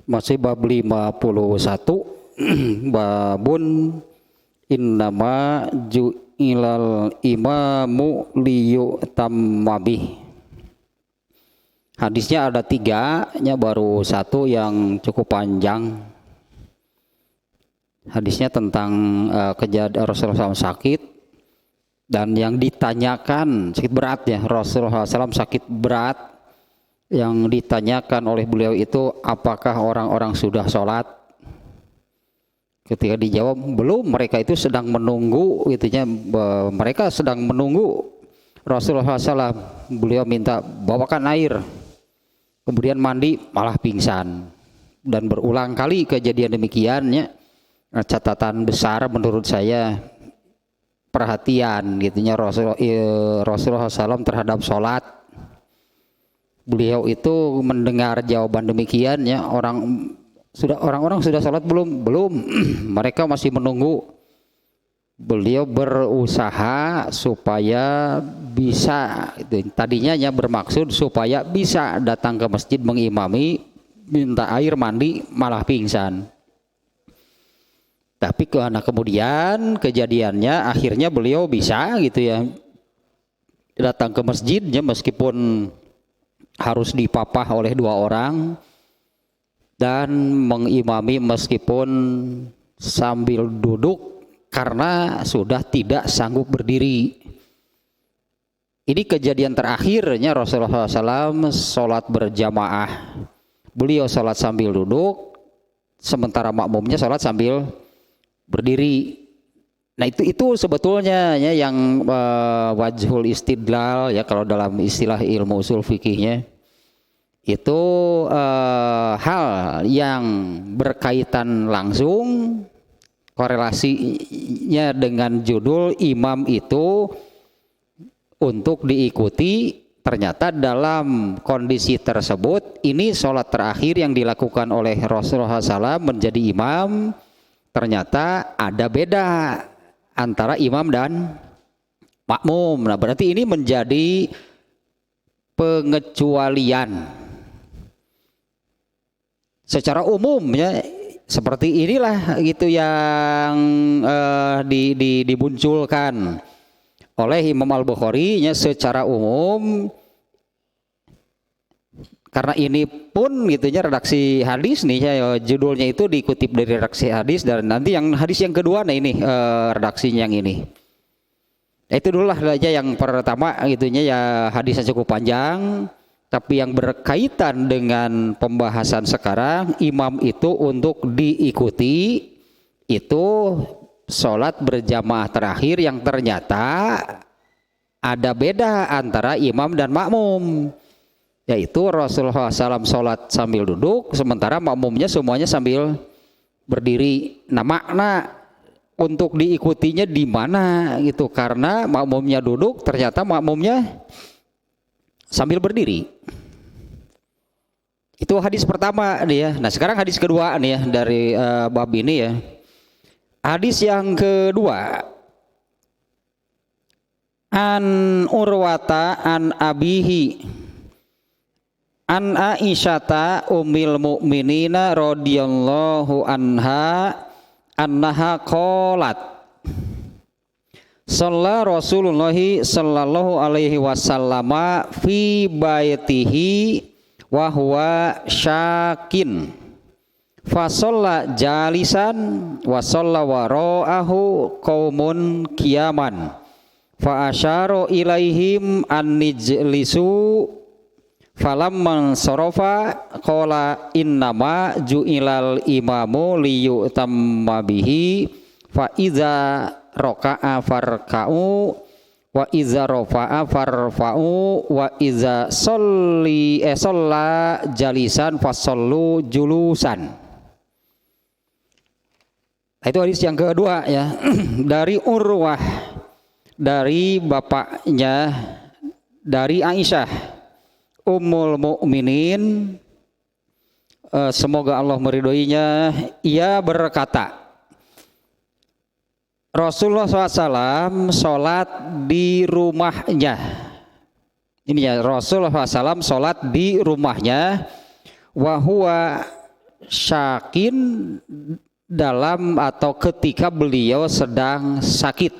Masih bab 51 babun innama ju'ilal imamu liyutamma bih. Hadisnya ada 3, baru 1 yang cukup panjang. Hadisnya tentang kejadian Rasulullah SAW sakit dan yang ditanyakan sakit berat ya, Rasulullah SAW sakit berat. Yang ditanyakan oleh beliau itu apakah orang-orang sudah sholat? Ketika dijawab belum, mereka itu sedang menunggu, gitunya. Mereka sedang menunggu Rasulullah SAW. Beliau minta bawakan air, kemudian mandi malah pingsan. Dan berulang kali kejadian demikiannya. Catatan besar menurut saya perhatian, gitunya Rasulullah SAW terhadap sholat. Beliau itu mendengar jawaban demikian ya, orang-orang sudah sholat belum mereka masih menunggu. Beliau berusaha supaya bisa, tadinya bermaksud supaya bisa datang ke masjid mengimami, minta air mandi malah pingsan. Tapi karena kemudian kejadiannya akhirnya beliau bisa gitu ya datang ke masjidnya meskipun harus dipapah oleh 2 orang dan mengimami meskipun sambil duduk karena sudah tidak sanggup berdiri. Ini kejadian terakhirnya Rasulullah SAW sholat berjamaah. Beliau sholat sambil duduk, sementara makmumnya sholat sambil berdiri. Nah itu sebetulnya ya yang wajhul istidlal ya kalau dalam istilah ilmu usul fikihnya itu hal yang berkaitan langsung korelasinya dengan judul imam itu untuk diikuti. Ternyata dalam kondisi tersebut ini sholat terakhir yang dilakukan oleh Rasulullah SAW menjadi imam, ternyata ada beda antara imam dan makmum. Nah berarti ini menjadi pengecualian secara umum ya, seperti inilah gitu yang dimunculkan oleh Imam Al-Bukhari ya, secara umum. Karena ini pun gitunya redaksi hadis nih ya, judulnya itu dikutip dari redaksi hadis, dan nanti yang hadis yang kedua nah ini redaksinya yang ini. Itu dulu lah aja yang pertama gitunya ya, hadisnya cukup panjang tapi yang berkaitan dengan pembahasan sekarang, imam itu untuk diikuti itu sholat berjamaah terakhir yang ternyata ada beda antara imam dan makmum. Yaitu Rasulullah SAW sholat sambil duduk, sementara makmumnya semuanya sambil berdiri. Nah makna untuk diikutinya di mana gitu, karena makmumnya duduk, ternyata makmumnya sambil berdiri. Itu hadis pertama nih ya. Nah sekarang hadis kedua nih ya dari bab ini ya. Hadis yang kedua, an Urwata an abihi an Aisyata ummil mu'minina radhiyallahu anha annaha qalat shalla Rasulullah sallallahu alaihi wasallam fi baitihi wa huwa syakin fa shalla jalisan wa shalla wara'ahu qaumun qiyaman fa asyara ilaihim an nijlisu falamman sarafa qala innama ju'ilal imamu liyutamma bihi fa iza raka'a farka'u wa iza rafa'a farfa'u wa iza shalla jalisan fasallu julusan. Itu hadis yang kedua ya dari Urwah, dari bapaknya dari Aisyah Ummul Mukminin, semoga Allah meridhoinya, ia berkata Rasulullah SAW sholat di rumahnya. Ini ya, Rasulullah SAW sholat di rumahnya. Wa huwa syakin dalam atau ketika beliau sedang sakit.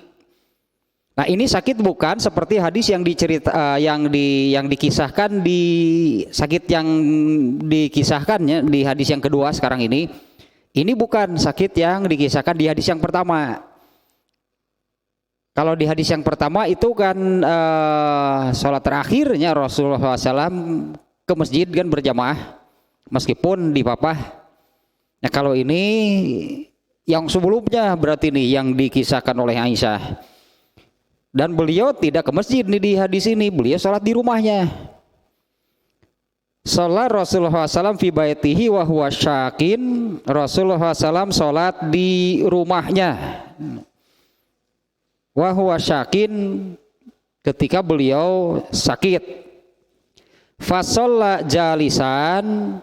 Nah, ini sakit bukan seperti hadis yang yang dikisahkan di sakit yang dikisahkannya di hadis yang kedua sekarang ini. Ini bukan sakit yang dikisahkan di hadis yang pertama. Kalau di hadis yang pertama itu kan sholat terakhirnya Rasulullah SAW ke masjid kan berjamaah meskipun di papah. Nah, kalau ini yang sebelumnya berarti nih yang dikisahkan oleh Aisyah. Dan beliau tidak ke masjid nih di hadis ini, beliau sholat di rumahnya. Sholat Rasulullah SAW fi baitihi wa huwa syakin. Rasulullah SAW sholat di rumahnya. Wa huwa syakin ketika beliau sakit. Fasolla jalisan,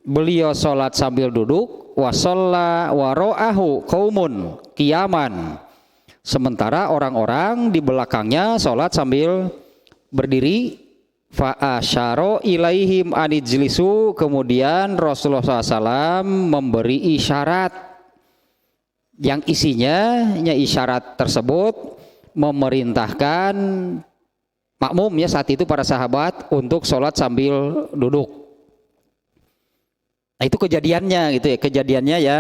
beliau sholat sambil duduk. Wa sholla wa ro'ahu qaumun qiyaman. Sementara orang-orang di belakangnya sholat sambil berdiri. Fa'asyaro ilaihim anijlisu, kemudian Rasulullah SAW memberi isyarat yang isinya isyarat tersebut memerintahkan makmum ya saat itu para sahabat untuk sholat sambil duduk. Nah, itu kejadiannya gitu ya, kejadiannya ya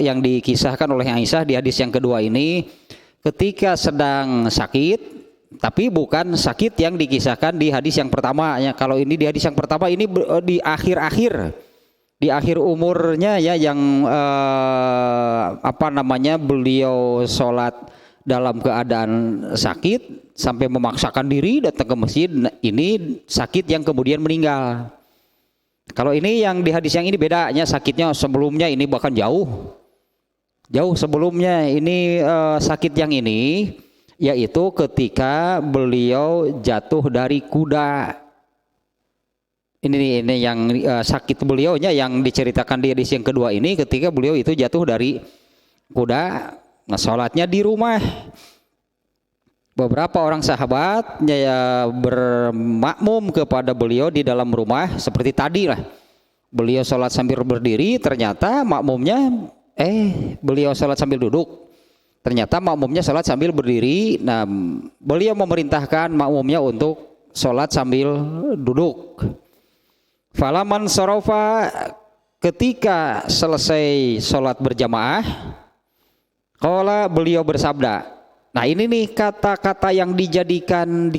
yang dikisahkan oleh Aisyah di hadis yang kedua ini. Ketika sedang sakit, tapi bukan sakit yang dikisahkan di hadis yang pertama ya. Kalau ini di hadis yang pertama ini di akhir umurnya ya, yang beliau sholat dalam keadaan sakit sampai memaksakan diri datang ke masjid. Ini sakit yang kemudian meninggal. Kalau ini yang di hadis yang ini bedanya, sakitnya sebelumnya ini bahkan jauh sebelumnya. Ini sakit yang ini yaitu ketika beliau jatuh dari kuda. Ini yang sakit beliaunya yang diceritakan di hadis yang kedua ini, ketika beliau itu jatuh dari kuda. Nah, sholatnya di rumah. Beberapa orang sahabat ya bermakmum kepada beliau di dalam rumah seperti tadi lah. Beliau sholat sambil berdiri, ternyata makmumnya beliau sholat sambil duduk. Ternyata makmumnya sholat sambil berdiri. Nah, beliau memerintahkan makmumnya untuk sholat sambil duduk. Falaman sorofa, ketika selesai sholat berjamaah, qala, beliau bersabda. Nah, ini nih kata-kata yang dijadikan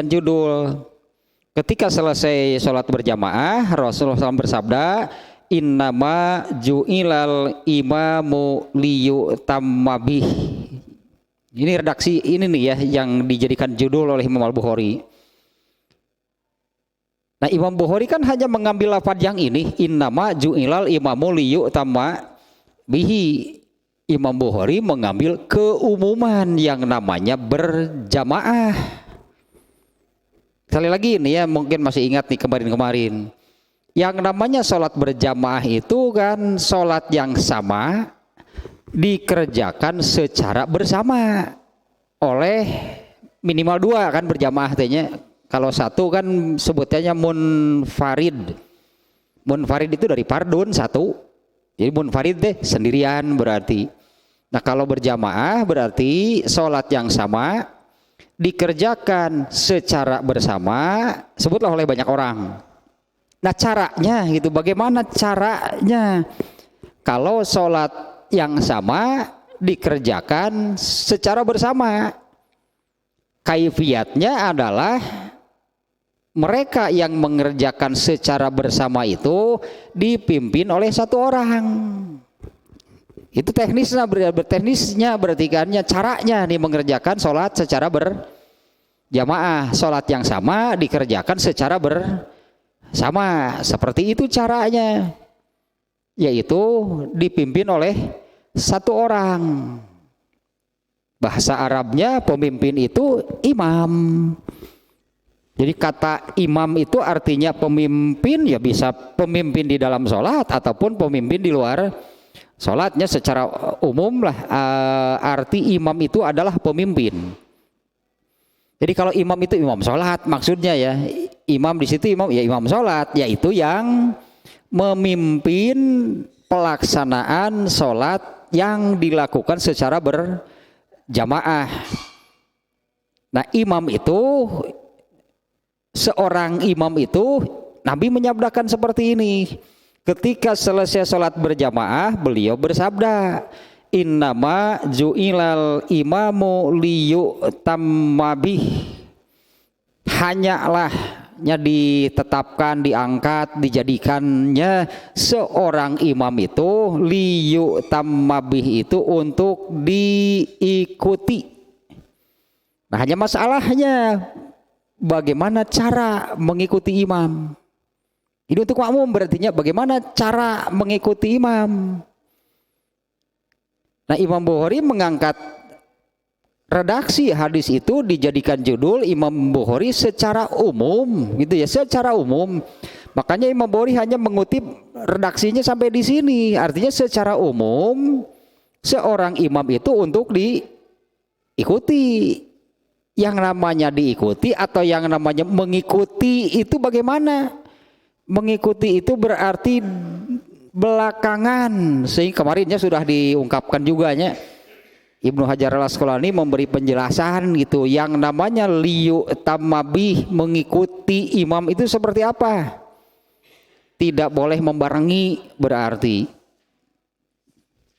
judul. Ketika selesai sholat berjamaah, Rasulullah SAW bersabda, innama ju'ilal imamu liyutamma bih. Ini redaksi ini nih ya yang dijadikan judul oleh Imam Al-Bukhari. Nah, Imam Bukhari kan hanya mengambil lafaz yang ini, innama ju'ilal imamu liyutamma bihi. Imam Bukhari mengambil keumuman yang namanya berjamaah. Sekali lagi ini ya, mungkin masih ingat nih kemarin-kemarin. Yang namanya sholat berjamaah itu kan sholat yang sama dikerjakan secara bersama oleh minimal dua kan berjamaah artinya. Kalau satu kan sebutnya munfarid. Munfarid itu dari fardun satu. Jadi munfarid deh sendirian berarti. Nah, kalau berjamaah berarti sholat yang sama dikerjakan secara bersama, sebutlah oleh banyak orang. Nah, caranya gitu, bagaimana caranya? Kalau sholat yang sama dikerjakan secara bersama, kaifiatnya adalah mereka yang mengerjakan secara bersama itu dipimpin oleh satu orang. Itu teknisnya berarti kan caranya nih mengerjakan sholat secara berjamaah. Sholat yang sama dikerjakan secara bersama. Seperti itu caranya. Yaitu dipimpin oleh satu orang. Bahasa Arabnya pemimpin itu imam. Jadi kata imam itu artinya pemimpin, ya bisa pemimpin di dalam sholat ataupun pemimpin di luar sholatnya. Secara umum lah arti imam itu adalah pemimpin. Jadi kalau imam itu imam sholat maksudnya ya, imam di situ imam ya imam sholat, yaitu yang memimpin pelaksanaan sholat yang dilakukan secara berjamaah. Nah, seorang imam itu Nabi menyabdakan seperti ini. Ketika selesai sholat berjamaah, beliau bersabda, innama ju'ilal imamu liyutamma bih. Hanyalah ditetapkan, diangkat, dijadikannya seorang imam itu liyutamma bih itu untuk diikuti. Nah, hanya masalahnya bagaimana cara mengikuti imam. Ini untuk makmum, berartinya bagaimana cara mengikuti imam. Nah, Imam Bukhari mengangkat redaksi hadis itu dijadikan judul Imam Bukhari secara umum, gitu ya, secara umum. Makanya Imam Bukhari hanya mengutip redaksinya sampai di sini. Artinya secara umum seorang imam itu untuk diikuti. Yang namanya diikuti atau yang namanya mengikuti itu bagaimana? Mengikuti itu berarti belakangan, sehingga kemarinnya sudah diungkapkan juga ya. Ibnu Hajar al-Asqalani memberi penjelasan gitu, yang namanya liyu tamabih, mengikuti imam itu seperti apa? Tidak boleh membarengi, berarti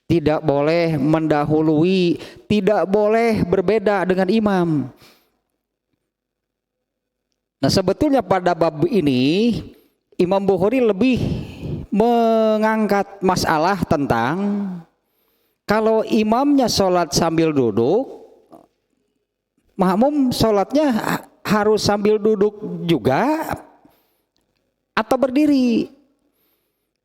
tidak boleh mendahului, tidak boleh berbeda dengan imam. Nah, sebetulnya pada bab ini Imam Bukhari lebih mengangkat masalah tentang kalau imamnya sholat sambil duduk, makmum sholatnya harus sambil duduk juga atau berdiri.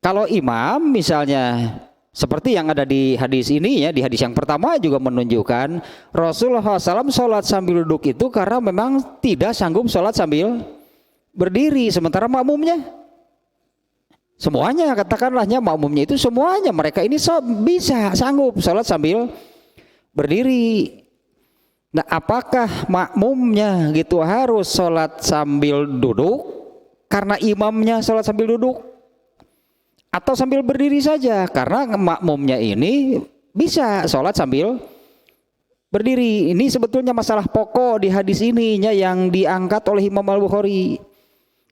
Kalau imam misalnya seperti yang ada di hadis ini ya, di hadis yang pertama juga menunjukkan Rasulullah SAW sholat sambil duduk itu karena memang tidak sanggup sholat sambil berdiri. Sementara makmumnya semuanya, katakanlahnya makmumnya itu semuanya mereka ini bisa sanggup sholat sambil berdiri. Nah, apakah makmumnya gitu harus sholat sambil duduk karena imamnya sholat sambil duduk, atau sambil berdiri saja karena makmumnya ini bisa sholat sambil berdiri? Ini sebetulnya masalah pokok di hadis ininya yang diangkat oleh Imam Al-Bukhari.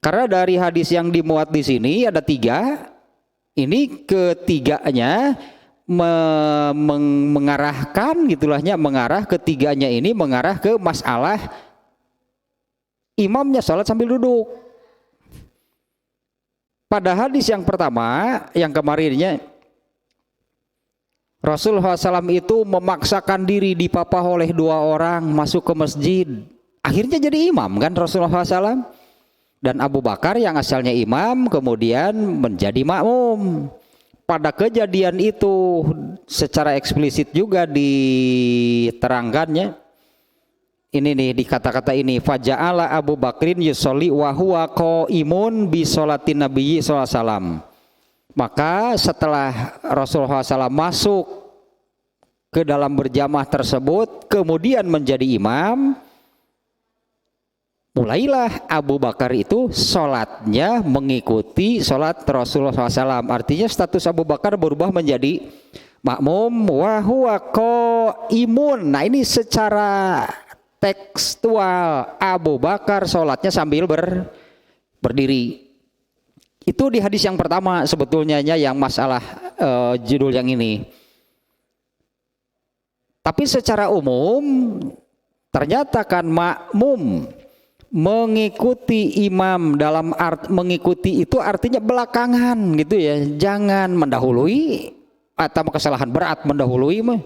Karena dari hadis yang dimuat di sini ada 3. Ini ketiganya mengarahkan gitulahnya, ketiganya ini mengarah ke masalah imamnya sholat sambil duduk. Pada hadis yang pertama, yang kemarinnya Rasulullah SAW itu memaksakan diri dipapah oleh 2 orang masuk ke masjid. Akhirnya jadi imam kan Rasulullah SAW. Dan Abu Bakar yang asalnya imam kemudian menjadi makmum. Pada kejadian itu secara eksplisit juga diterangkannya. Ini nih di kata-kata ini, faja'ala Abu Bakrin yusolli wa huwa qaimun bi sholatin nabiyyi sallallahu alaihi wasallam. Maka setelah Rasulullah SAW masuk ke dalam berjamaah tersebut kemudian menjadi imam, mulailah Abu Bakar itu sholatnya mengikuti sholat Rasulullah SAW. Artinya status Abu Bakar berubah menjadi makmum wa huwa qaimun. Nah, ini secara tekstual Abu Bakar sholatnya sambil berdiri. Itu di hadis yang pertama sebetulnya yang masalah judul yang ini. Tapi secara umum ternyata kan makmum mengikuti imam dalam mengikuti itu artinya belakangan gitu ya, jangan mendahului, atau kesalahan berat mendahului mah.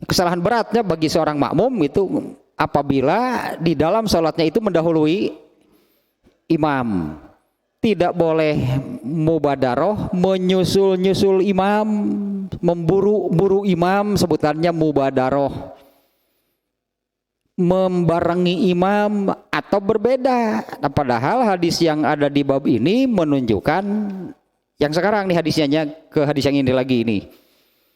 Kesalahan beratnya bagi seorang makmum itu apabila di dalam sholatnya itu mendahului imam. Tidak boleh mubadaroh, menyusul-nyusul imam, memburu-buru imam, sebutannya mubadaroh. Membarengi imam atau berbeda. Nah, padahal hadis yang ada di bab ini menunjukkan yang sekarang nih hadisnya, ke hadis yang ini lagi ini.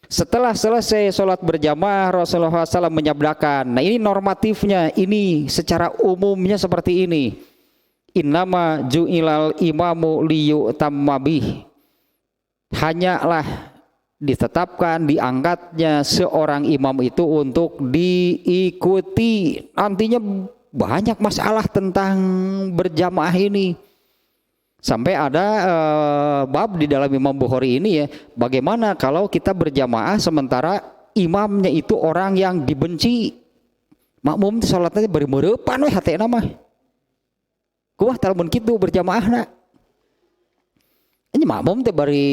Setelah selesai sholat berjamaah Rasulullah SAW menyabdakan. Nah, ini normatifnya, ini secara umumnya seperti ini. Innama ju'ilal imamu liyutamma bih. Hanyalah ditetapkan, diangkatnya seorang imam itu untuk diikuti. Nantinya banyak masalah tentang berjamaah ini. Sampai ada bab di dalam Imam Bukhari ini ya, bagaimana kalau kita berjamaah sementara imamnya itu orang yang dibenci. Makmum salatnya bari meurepan we hatena mah. Kumaha tara mun kitu berjamaahna. Ini makmum teh bari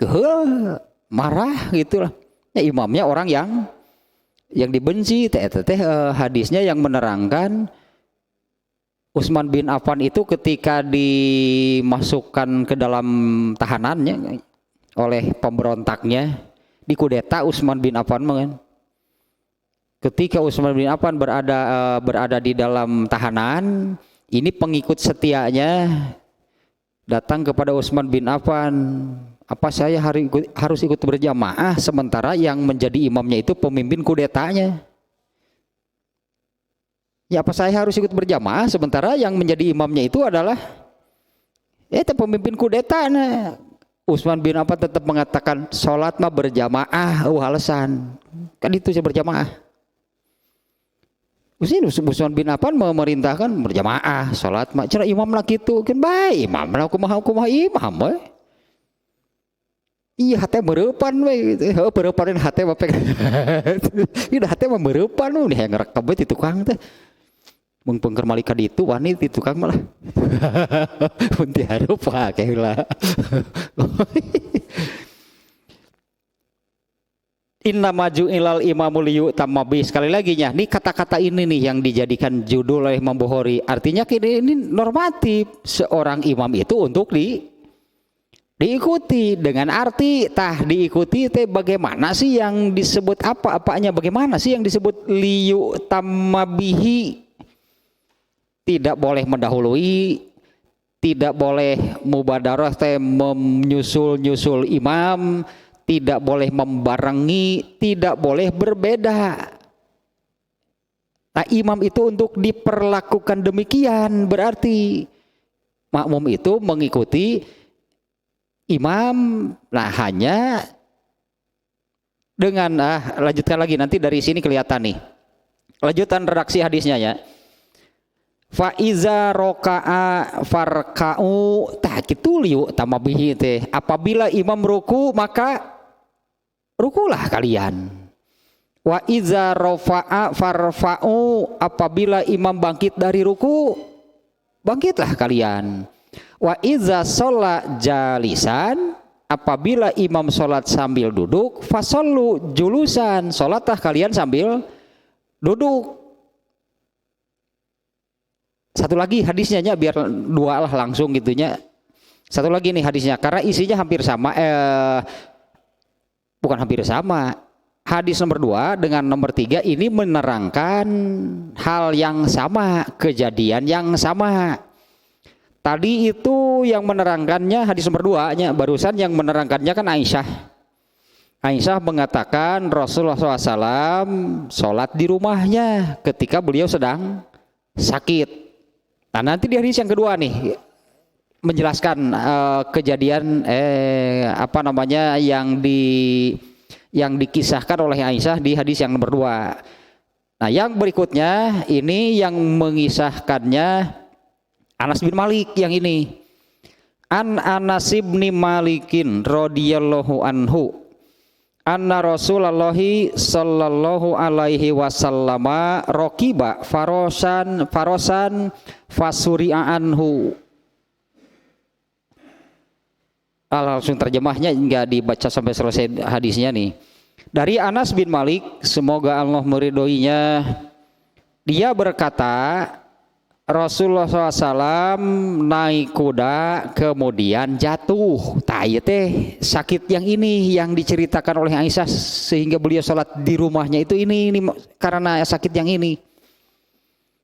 geheul marah gitulah. Ya, imamnya orang yang dibenci teh hadisnya yang menerangkan Utsman bin Affan itu ketika dimasukkan ke dalam tahanannya oleh pemberontaknya, dikudeta Utsman bin Affan kan. Ketika Utsman bin Affan berada di dalam tahanan, ini pengikut setianya datang kepada Utsman bin Affan, apa saya harus ikut berjamaah sementara yang menjadi imamnya itu pemimpin kudetanya? Ya apa saya harus ikut berjamaah sementara yang menjadi imamnya itu adalah pemimpin kudeta. Nah, Utsman bin Affan tetap mengatakan sholat mah berjamaah, alasan kan itu saya berjamaah. Utsman bin Affan memerintahkan berjamaah, sholat mah cara imam lah gitu kan baik imam lah kumaha imam we. Iya hate meurepan we gitu. Heuh meurepanin hate bapak. Ieu hate mah meurepan we nih ngerekam we ti tukang teh. Mun pengker malika ditu wani ti tukang malah. Mun ti hareup pake heula. Inna maju ilal imamul yu'tamma bih. Sekali lagi nya, nih kata-kata ini nih yang dijadikan judul oleh Imam Bukhari. Artinya ini normatif seorang imam itu untuk diikuti dengan arti diikuti teh bagaimana sih yang disebut apa-apanya, bagaimana sih yang disebut liyu'tamma bihi. Tidak boleh mendahului, tidak boleh mubadarah teh menyusul imam, tidak boleh membarengi, tidak boleh berbeda. Nah, imam itu untuk diperlakukan demikian, berarti makmum itu mengikuti imam. Nah, hanya dengan lanjutkan lagi nanti dari sini kelihatan nih. Lanjutan redaksi hadisnya ya. Fa iza roka'a farka'u tah kitu liu tamabihi teh. Apabila imam ruku maka rukulah kalian. Wa iza rafa'a farfa'u, apabila imam bangkit dari ruku bangkitlah kalian. Wa iza sholat jalisan, apabila imam sholat sambil duduk, fasallu julusan, sholatlah kalian sambil duduk. Satu lagi hadisnya biar dua lah langsung gitunya. Satu lagi nih hadisnya karena isinya hampir sama, bukan hampir sama. Hadis nomor 2 dengan nomor 3 ini menerangkan hal yang sama, kejadian yang sama. Tadi itu yang menerangkannya hadis nomor 2 nya, barusan yang menerangkannya kan Aisyah. Aisyah mengatakan Rasulullah SAW sholat di rumahnya ketika beliau sedang sakit. Nah nanti di hadis yang kedua nih menjelaskan kejadian yang dikisahkan oleh Aisyah di hadis yang nomor 2. Nah yang berikutnya ini yang mengisahkannya Anas bin Malik yang ini. An Anas bin Malikin radhiyallahu anhu anna Rasulullah sallallahu alaihi wasallam raqiba farosan fasuri'a anhu. Langsung terjemahnya enggak dibaca sampai selesai hadisnya nih. Dari Anas bin Malik, semoga Allah meridhoinya, dia berkata Rasulullah SAW naik kuda kemudian jatuh. Ieu teh sakit yang ini yang diceritakan oleh Aisyah sehingga beliau sholat di rumahnya itu ini karena sakit yang ini.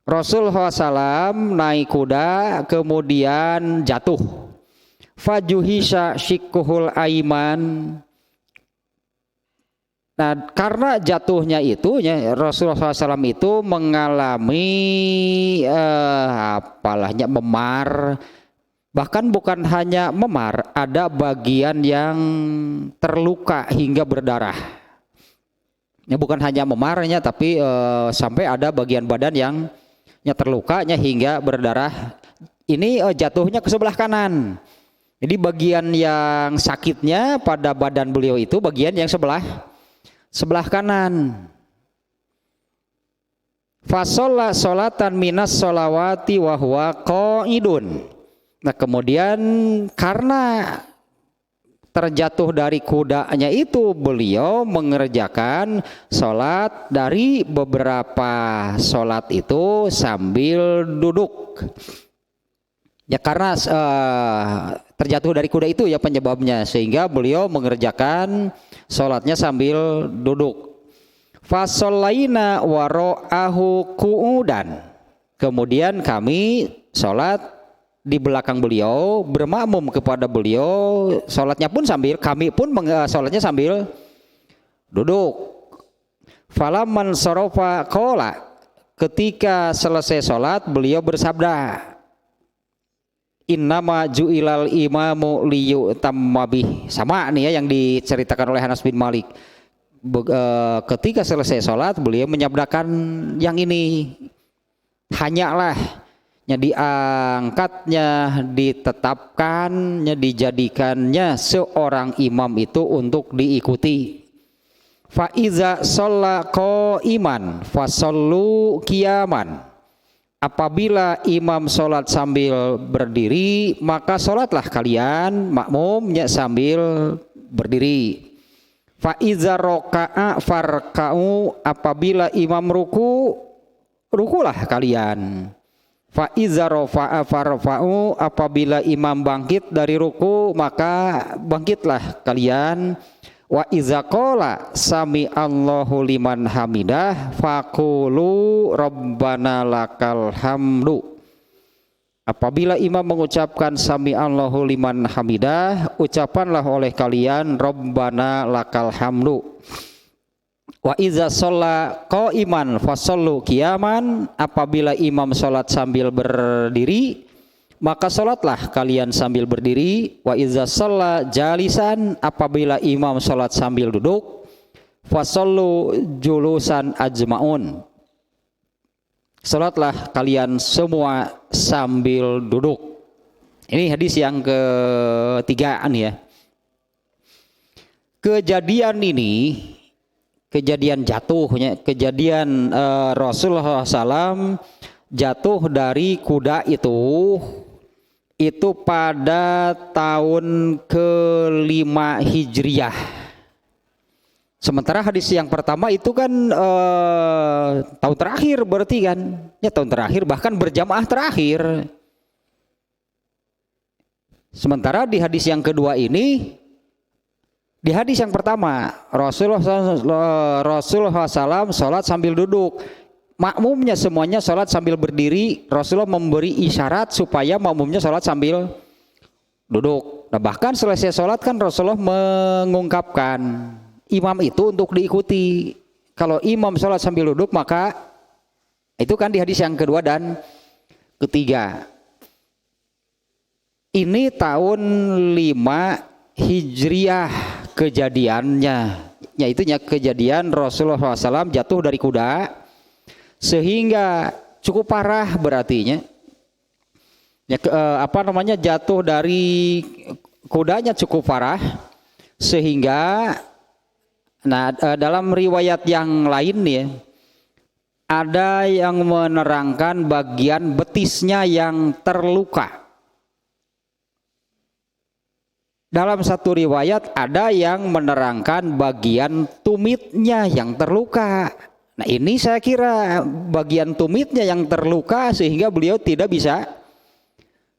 Rasulullah SAW naik kuda kemudian jatuh. Fajuhisha syikuhul aiman, Nah, karena jatuhnya itu ya, Rasulullah SAW itu mengalami apalahnya memar, bahkan bukan hanya memar, ada bagian yang terluka hingga berdarah. Ya, bukan hanya memarnya, tapi sampai ada bagian badan yang terlukanya hingga berdarah. Ini jatuhnya ke sebelah kanan. Jadi bagian yang sakitnya pada badan beliau itu bagian yang sebelah kanan. Fasolla solatan minas solawati wa huwa qaidun. Nah, kemudian karena terjatuh dari kudanya itu, beliau mengerjakan sholat dari beberapa sholat itu sambil duduk. Ya karena terjatuh dari kuda itu ya penyebabnya, sehingga beliau mengerjakan sholatnya sambil duduk. Fasollaina waro'ahu qu'udan. Kemudian kami sholat di belakang beliau, bermakmum kepada beliau, sholatnya pun kami pun sholatnya sambil duduk. Falamman sorofa qala, ketika selesai sholat beliau bersabda, innama ju'ilal imamu liyutamma bih. Sama nih ya yang diceritakan oleh Anas bin Malik. Ketika selesai sholat beliau menyabdakan yang ini, hanyalah diangkatnya, ditetapkannya, dijadikannya seorang imam itu untuk diikuti. Fa iza shalla qa'iman fasallu qiyaman. Apabila imam sholat sambil berdiri, maka sholatlah kalian makmumnya sambil berdiri. Fa iza roka'a farka'u. Apabila imam rukulah kalian. Fa iza rafa'a farfa'u. Apabila imam bangkit dari ruku, maka bangkitlah kalian. Wa iza qala sami Allahu liman hamidah faqulu rabbana lakal hamdu. Apabila imam mengucapkan sami Allahu liman hamidah, ucapanlah oleh kalian rabbana lakal hamdu. Wa iza shalla qa'iman fasallu qiyaman. Apabila imam salat sambil berdiri, maka salatlah kalian sambil berdiri. Wa iza shalla jalisan. Apabila imam salat sambil duduk, fasallu julusan ajmaun. Salatlah kalian semua sambil duduk. Ini hadis yang ketiga nih ya. Kejadian ini, kejadian jatuhnya, kejadian Rasulullah SAW jatuh dari kuda itu pada tahun ke-5 Hijriah. Sementara hadis yang pertama itu kan tahun terakhir berarti kan, ya tahun terakhir, bahkan berjamaah terakhir. Sementara di hadis yang kedua ini, di hadis yang pertama Rasulullah SAW sholat sambil duduk, makmumnya semuanya sholat sambil berdiri. Rasulullah memberi isyarat supaya makmumnya sholat sambil duduk. Nah bahkan selesai sholat kan Rasulullah mengungkapkan imam itu untuk diikuti. Kalau imam sholat sambil duduk maka itu kan di hadis yang kedua dan ketiga. Ini tahun 5 Hijriah kejadiannya, yaitu kejadian Rasulullah SAW jatuh dari kuda sehingga cukup parah berartinya. Jatuh dari kudanya cukup parah sehingga dalam riwayat yang lain ya, ada yang menerangkan bagian betisnya yang terluka. Dalam satu riwayat ada yang menerangkan bagian tumitnya yang terluka. Nah ini saya kira bagian tumitnya yang terluka sehingga beliau tidak bisa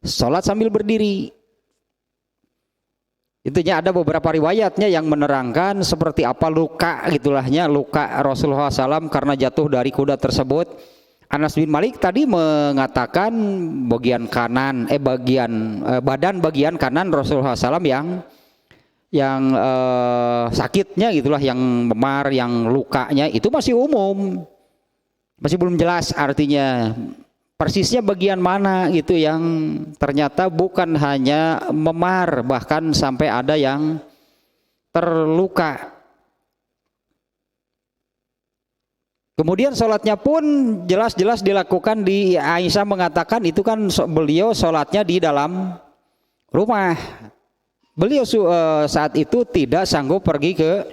sholat sambil berdiri. Itunya ada beberapa riwayatnya yang menerangkan seperti apa luka gitulahnya, luka Rasulullah SAW karena jatuh dari kuda tersebut. Anas bin Malik tadi mengatakan bagian kanan, badan bagian kanan Rasulullah SAW sakitnya gitulah, yang memar, yang lukanya itu masih umum, masih belum jelas artinya persisnya bagian mana gitu yang ternyata bukan hanya memar, bahkan sampai ada yang terluka. Kemudian sholatnya pun jelas-jelas dilakukan di, Aisyah mengatakan itu kan beliau sholatnya di dalam rumah. Beliau saat itu tidak sanggup pergi ke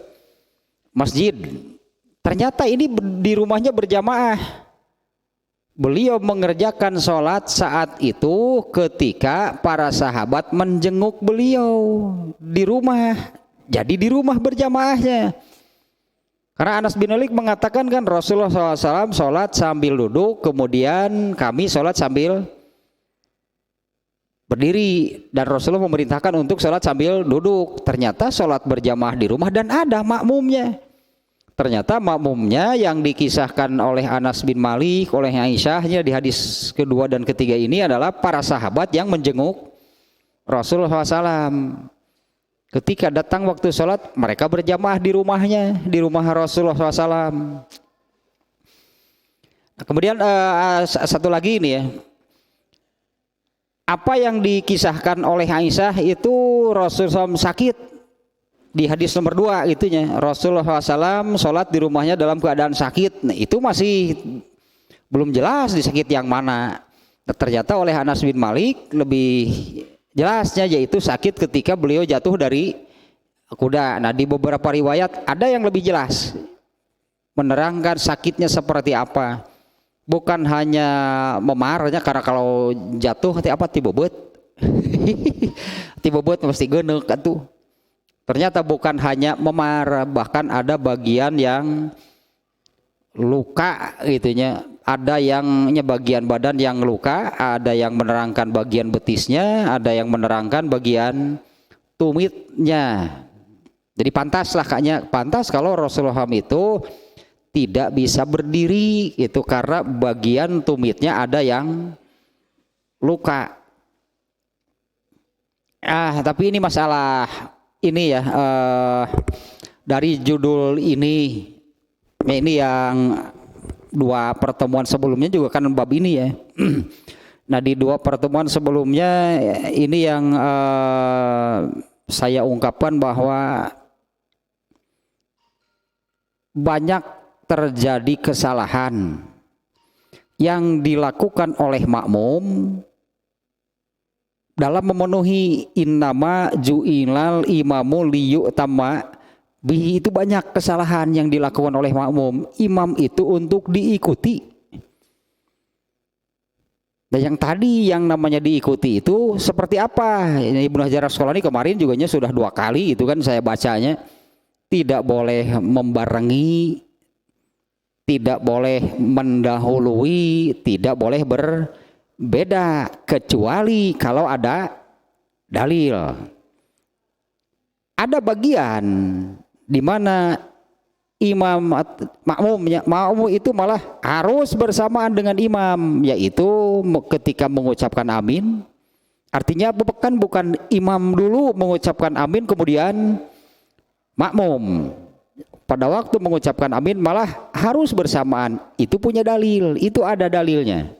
masjid. Ternyata ini di rumahnya berjamaah. Beliau mengerjakan sholat saat itu ketika para sahabat menjenguk beliau di rumah. Jadi di rumah berjamaahnya. Karena Anas bin Malik mengatakan kan Rasulullah SAW sholat sambil duduk, kemudian kami sholat sambil berdiri, dan Rasulullah memerintahkan untuk sholat sambil duduk. Ternyata sholat berjamaah di rumah dan ada makmumnya. Ternyata makmumnya yang dikisahkan oleh Anas bin Malik, oleh Aisyahnya di hadis kedua dan ketiga ini adalah para sahabat yang menjenguk Rasulullah SAW. Ketika datang waktu sholat, mereka berjamaah di rumahnya, di rumah Rasulullah SAW. Kemudian satu lagi ini ya, apa yang dikisahkan oleh Aisyah itu Rasulullah SAW sakit. Di hadis nomor 2 itunya, Rasulullah SAW sholat di rumahnya dalam keadaan sakit. Nah, itu masih belum jelas di sakit yang mana. Ternyata oleh Anas bin Malik lebih jelasnya, yaitu sakit ketika beliau jatuh dari kuda. Nah, di beberapa riwayat ada yang lebih jelas menerangkan sakitnya seperti apa. Bukan hanya memarnya, karena kalau jatuh tiba-tiba tiba-tiba mesti genek atuh. Ternyata bukan hanya memar, bahkan ada bagian yang luka gitunya. Ada yang bagian badan yang luka, ada yang menerangkan bagian betisnya, ada yang menerangkan bagian tumitnya. Jadi pantaslah kayaknya, pantas kalau Rasulullah itu tidak bisa berdiri itu karena bagian tumitnya ada yang luka. Tapi ini masalah ini ya, dari judul ini yang 2 pertemuan sebelumnya juga kan bab ini ya. Nah, di 2 pertemuan sebelumnya ini yang saya ungkapkan bahwa banyak terjadi kesalahan yang dilakukan oleh makmum dalam memenuhi innama ju'ilal imamu liyu'tamma bihi. Itu banyak kesalahan yang dilakukan oleh makmum. Imam itu untuk diikuti. Dan yang tadi yang namanya diikuti itu seperti apa? Ini Ibnu Hajar Asqalani kemarin juga sudah 2 kali itu kan saya bacanya. Tidak boleh membarengi, tidak boleh mendahului, tidak boleh berbeda kecuali kalau ada dalil. Ada bagian di mana makmum itu malah harus bersamaan dengan imam, yaitu ketika mengucapkan amin. Artinya bukan imam dulu mengucapkan amin kemudian makmum. Pada waktu mengucapkan amin malah harus bersamaan. Itu punya dalil, itu ada dalilnya.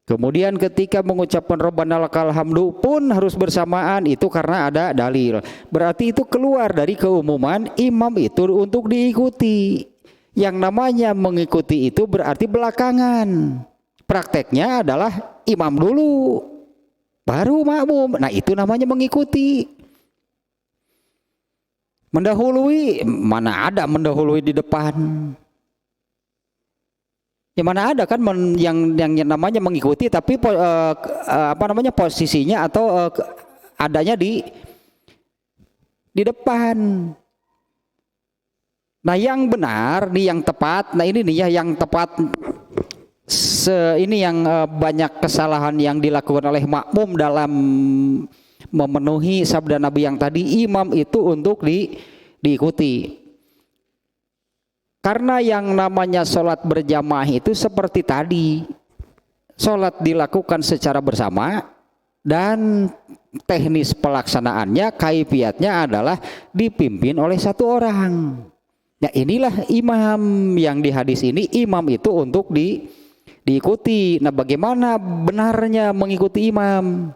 Kemudian ketika mengucapkan Rabbana lakal hamdu pun harus bersamaan, itu karena ada dalil. Berarti itu keluar dari keumuman imam itu untuk diikuti. Yang namanya mengikuti itu berarti belakangan. Prakteknya adalah imam dulu, baru makmum. Nah, itu namanya mengikuti. Mendahului, mana ada mendahului di depan? Ya mana ada kan yang namanya mengikuti tapi posisinya atau adanya di depan. Nah, yang benar nih, yang tepat. Nah, ini nih ya yang tepat. Ini yang banyak kesalahan yang dilakukan oleh makmum dalam memenuhi sabda Nabi yang tadi, imam itu untuk diikuti. Karena yang namanya sholat berjamaah itu seperti tadi, sholat dilakukan secara bersama, dan teknis pelaksanaannya, kaifiatnya adalah dipimpin oleh satu orang. Ya inilah imam yang di hadis ini, imam itu untuk diikuti. Nah, bagaimana benarnya mengikuti imam?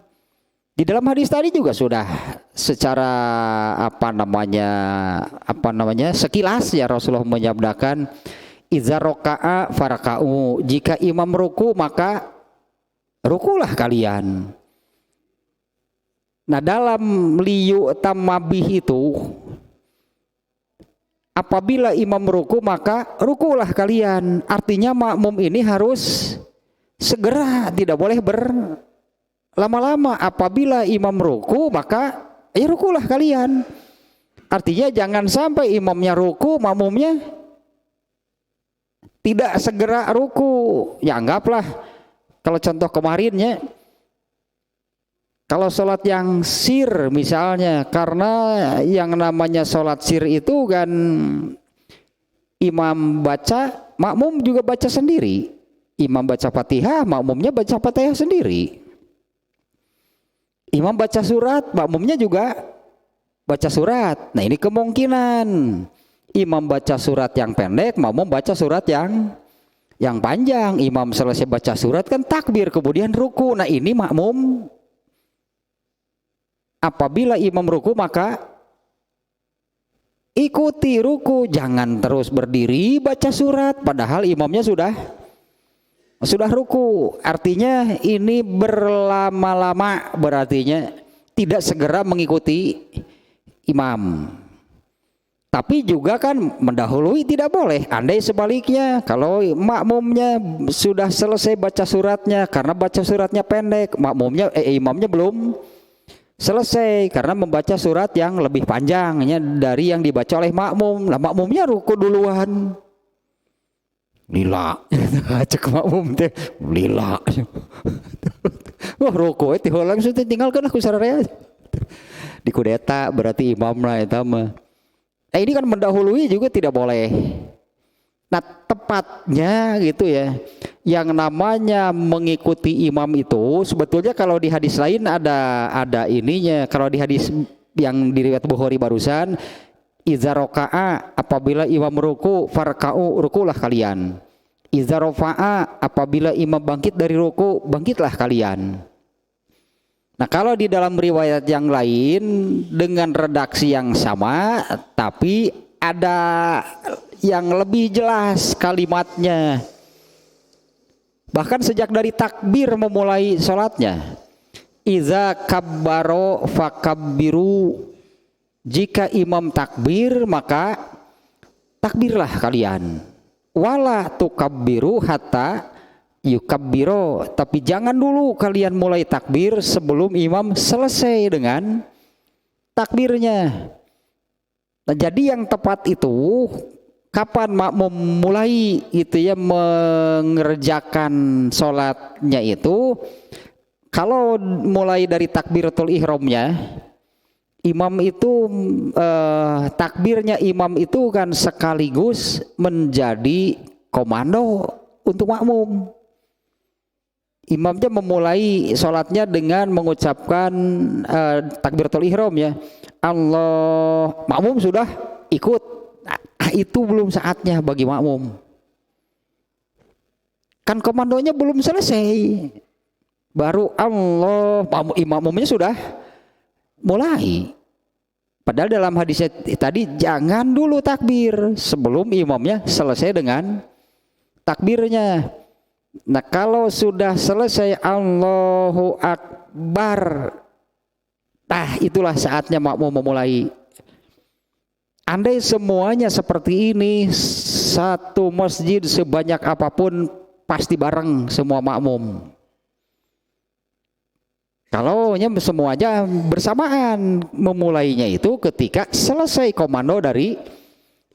Di dalam hadis tadi juga sudah secara apa namanya sekilas ya Rasulullah menyabdakan idza raka'a faraka'u, jika imam ruku maka rukulah kalian. Nah, dalam liyu tamabih itu apabila imam ruku maka rukulah kalian. Artinya makmum ini harus segera, tidak boleh berlama-lama. Apabila imam ruku maka ya rukulah kalian. Artinya jangan sampai imamnya ruku, makmumnya tidak segera ruku. Ya anggaplah kalau contoh kemarinnya, kalau sholat yang sir misalnya, karena yang namanya sholat sir itu kan imam baca, makmum juga baca sendiri. Imam baca Fatihah, makmumnya baca Fatihah sendiri. Imam baca surat, makmumnya juga baca surat. Nah ini kemungkinan imam baca surat yang pendek, makmum baca surat yang panjang. Imam selesai baca surat kan takbir, kemudian ruku. Nah ini makmum apabila imam ruku maka ikuti ruku, jangan terus berdiri baca surat padahal imamnya sudah ruku. Artinya ini berlama-lama, berartinya tidak segera mengikuti imam. Tapi juga kan mendahului tidak boleh. Andai sebaliknya, kalau makmumnya sudah selesai baca suratnya karena baca suratnya pendek, imamnya belum selesai karena membaca surat yang lebih panjangnya dari yang dibaca oleh makmum. Lah makmumnya ruku duluan. Lila. Cek makmum teh lila. Wah ruku itu langsung tinggalkan aku sararea. Dikudeta berarti imam lah eta mah. Nah ini kan mendahului juga tidak boleh. Nah tepatnya gitu ya, yang namanya mengikuti imam itu sebetulnya kalau di hadis lain ada ininya. Kalau di hadis yang diriwayat Bukhari barusan, idza raka'a, apabila imam ruku farka'u, rukulah kalian. Idza rafa'a, apabila imam bangkit dari ruku, bangkitlah kalian. Nah kalau di dalam riwayat yang lain dengan redaksi yang sama tapi ada yang lebih jelas kalimatnya, bahkan sejak dari takbir memulai sholatnya, iza kabbaro fakabbiru, jika imam takbir maka takbirlah kalian, wala tukabbiru hatta yukabbiro, tapi jangan dulu kalian mulai takbir sebelum imam selesai dengan takbirnya. Nah, jadi yang tepat itu kapan makmum mulai itu ya mengerjakan sholatnya itu, kalau mulai dari takbiratul ihramnya, imam itu takbirnya imam itu kan sekaligus menjadi komando untuk makmum. Imamnya memulai sholatnya dengan mengucapkan takbiratul ihram ya, Allah, makmum sudah ikut. Nah, itu belum saatnya bagi makmum. Kan komandonya belum selesai. Baru Allah, imamnya sudah mulai. Padahal dalam hadisnya tadi jangan dulu takbir sebelum imamnya selesai dengan takbirnya. Nah kalau sudah selesai Allahu Akbar, nah itulah saatnya makmum memulai. Andai semuanya seperti ini, satu masjid sebanyak apapun pasti bareng semua makmum. Kalau semuanya bersamaan memulainya itu ketika selesai komando dari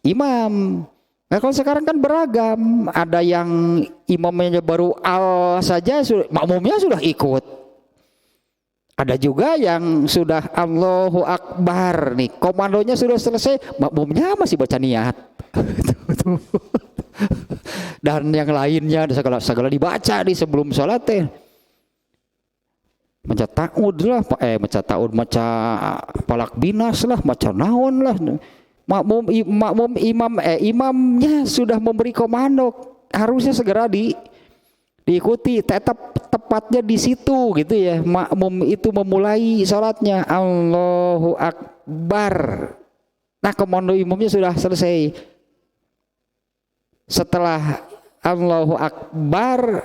imam. Nah kalau sekarang kan beragam, ada yang imamnya baru al saja, makmumnya sudah ikut. Ada juga yang sudah Allahu Akbar nih, komandonya sudah selesai, makmumnya masih baca niat. Dan yang lainnya segala dibaca di sebelum sholat. maca ta'ud lah, maca ta'ud, maca palak binas lah, maca naon lah. Imamnya sudah memberi komando, harusnya segera diikuti. Tetap tepatnya di situ gitu ya. Makmum itu memulai salatnya Allahu Akbar. Nah, komando imamnya sudah selesai. Setelah Allahu Akbar,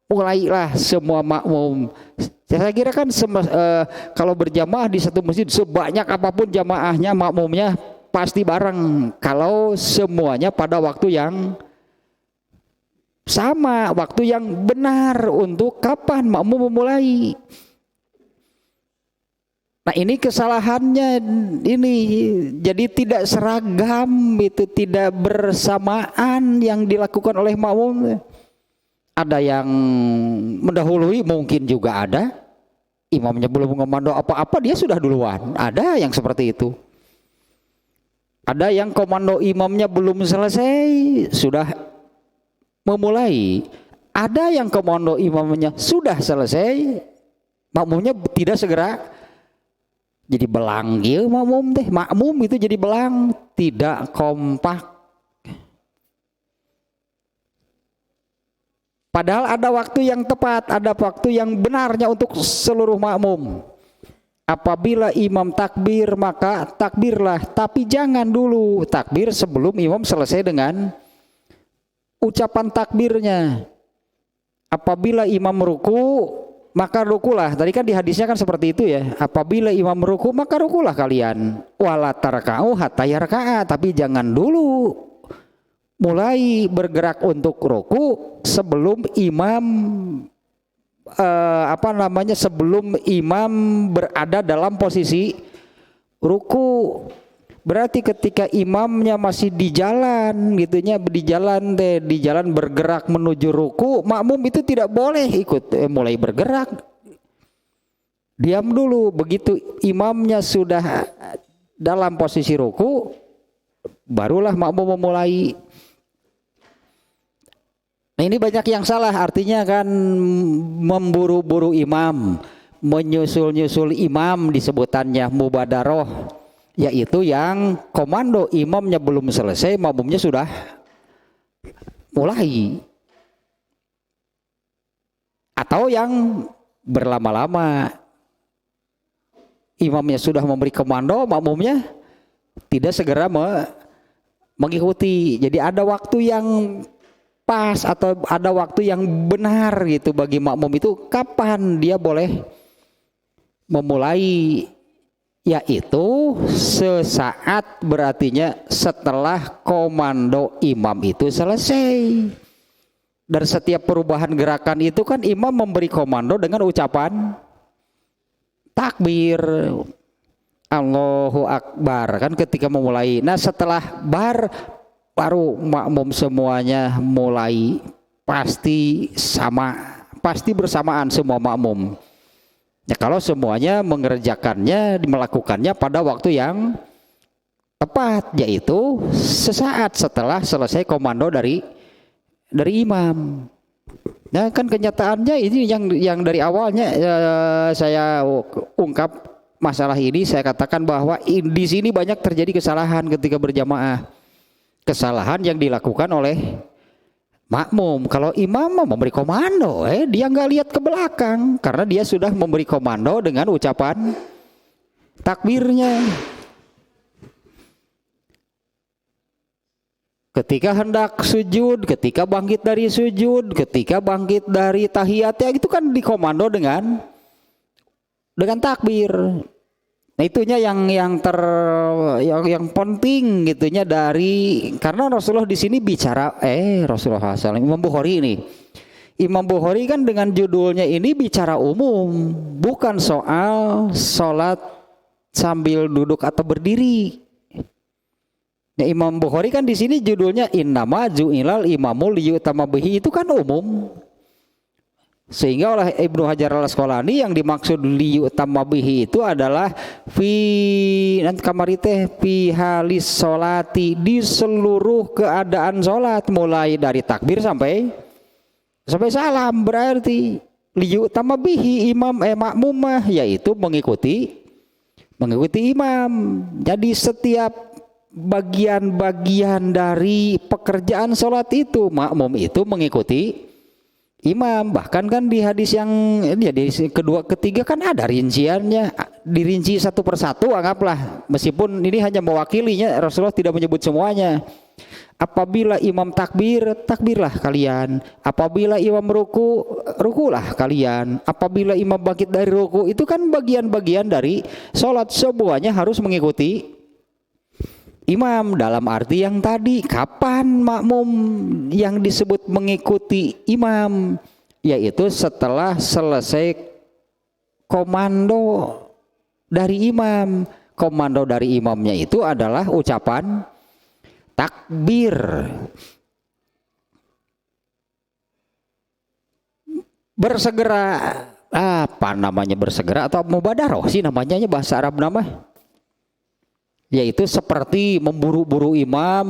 mulailah semua makmum. Saya kira kan kalau berjamaah di satu masjid, sebanyak apapun jamaahnya, makmumnya pasti bareng. Kalau semuanya pada waktu yang sama, waktu yang benar untuk kapan makmum memulai. Nah, ini kesalahannya ini, jadi tidak seragam, itu tidak bersamaan yang dilakukan oleh makmum. Ada yang mendahului, mungkin juga ada. Imamnya belum mengomando apa-apa, dia sudah duluan. Ada yang seperti itu. Ada yang komando imamnya belum selesai, sudah memulai. Ada yang komando imamnya sudah selesai, makmumnya tidak segera. Jadi belang ya makmum teh. Makmum itu jadi belang, tidak kompak. Padahal ada waktu yang tepat, ada waktu yang benarnya untuk seluruh makmum. Apabila imam takbir, maka takbirlah, tapi jangan dulu takbir sebelum imam selesai dengan ucapan takbirnya. Apabila imam ruku, maka rukulah. Tadi kan di hadisnya kan seperti itu ya. Apabila imam ruku, maka rukulah kalian. Wala tarka'u hatta yarka'a, tapi jangan dulu mulai bergerak untuk ruku sebelum imam sebelum imam berada dalam posisi ruku. Berarti ketika imamnya masih di jalan gitunya, di jalan bergerak menuju ruku, makmum itu tidak boleh ikut mulai bergerak. Diam dulu, begitu imamnya sudah dalam posisi ruku, barulah makmum memulai. Nah, ini banyak yang salah, artinya kan memburu-buru imam, menyusul-nyusul imam, disebutannya mubadaroh, yaitu yang komando imamnya belum selesai, makmumnya sudah mulai. Atau yang berlama-lama, imamnya sudah memberi komando, makmumnya tidak segera mengikuti. Jadi ada waktu yang pas atau ada waktu yang benar gitu bagi makmum itu kapan dia boleh memulai, yaitu sesaat, berartinya setelah komando imam itu selesai. Dan setiap perubahan gerakan itu kan imam memberi komando dengan ucapan takbir Allahu Akbar kan ketika memulai. Nah, setelah baru makmum semuanya mulai, pasti bersamaan semua makmum. Ya, kalau semuanya melakukannya pada waktu yang tepat, yaitu sesaat setelah selesai komando dari imam. Nah, kan kenyataannya ini yang dari awalnya saya ungkap masalah ini, saya katakan bahwa di sini banyak terjadi kesalahan ketika berjamaah. Kesalahan yang dilakukan oleh makmum. Kalau imam memberi komando, dia nggak lihat ke belakang karena dia sudah memberi komando dengan ucapan takbirnya. Ketika hendak sujud, ketika bangkit dari sujud, ketika bangkit dari tahiyatnya, itu kan dikomando dengan takbir. Nah, itunya yang penting gitunya karena Rasulullah di sini bicara Rasulullah SAW, Imam Bukhari ini. Imam Bukhari kan dengan judulnya ini bicara umum, bukan soal sholat sambil duduk atau berdiri. Nah, Imam Bukhari kan di sini judulnya innama ju'ilal imamul liyu'tama bihi, itu kan umum. Sehingga oleh Ibnu Hajar al-Asqalani yang dimaksud liyu'tamma bihi itu adalah fi halis sholati, di seluruh keadaan sholat, mulai dari takbir sampai salam, berarti liyu tamabihi imam makmum mah yaitu mengikuti imam. Jadi setiap bagian-bagian dari pekerjaan sholat itu makmum itu mengikuti imam. Bahkan kan di hadis yang ya, di kedua ketiga kan ada rinciannya, dirinci satu persatu anggaplah, meskipun ini hanya mewakilinya, Rasulullah tidak menyebut semuanya. Apabila imam takbir, takbirlah kalian. Apabila imam ruku, rukulah kalian. Apabila imam bangkit dari ruku, itu kan bagian-bagian dari sholat, semuanya harus mengikuti imam. Dalam arti yang tadi, kapan makmum yang disebut mengikuti imam? Yaitu setelah selesai komando dari imam. Komando dari imamnya itu adalah ucapan takbir. Bersegera, apa namanya bersegera atau mubadaroh sih namanya bahasa Arab nama? Yaitu seperti memburu-buru imam,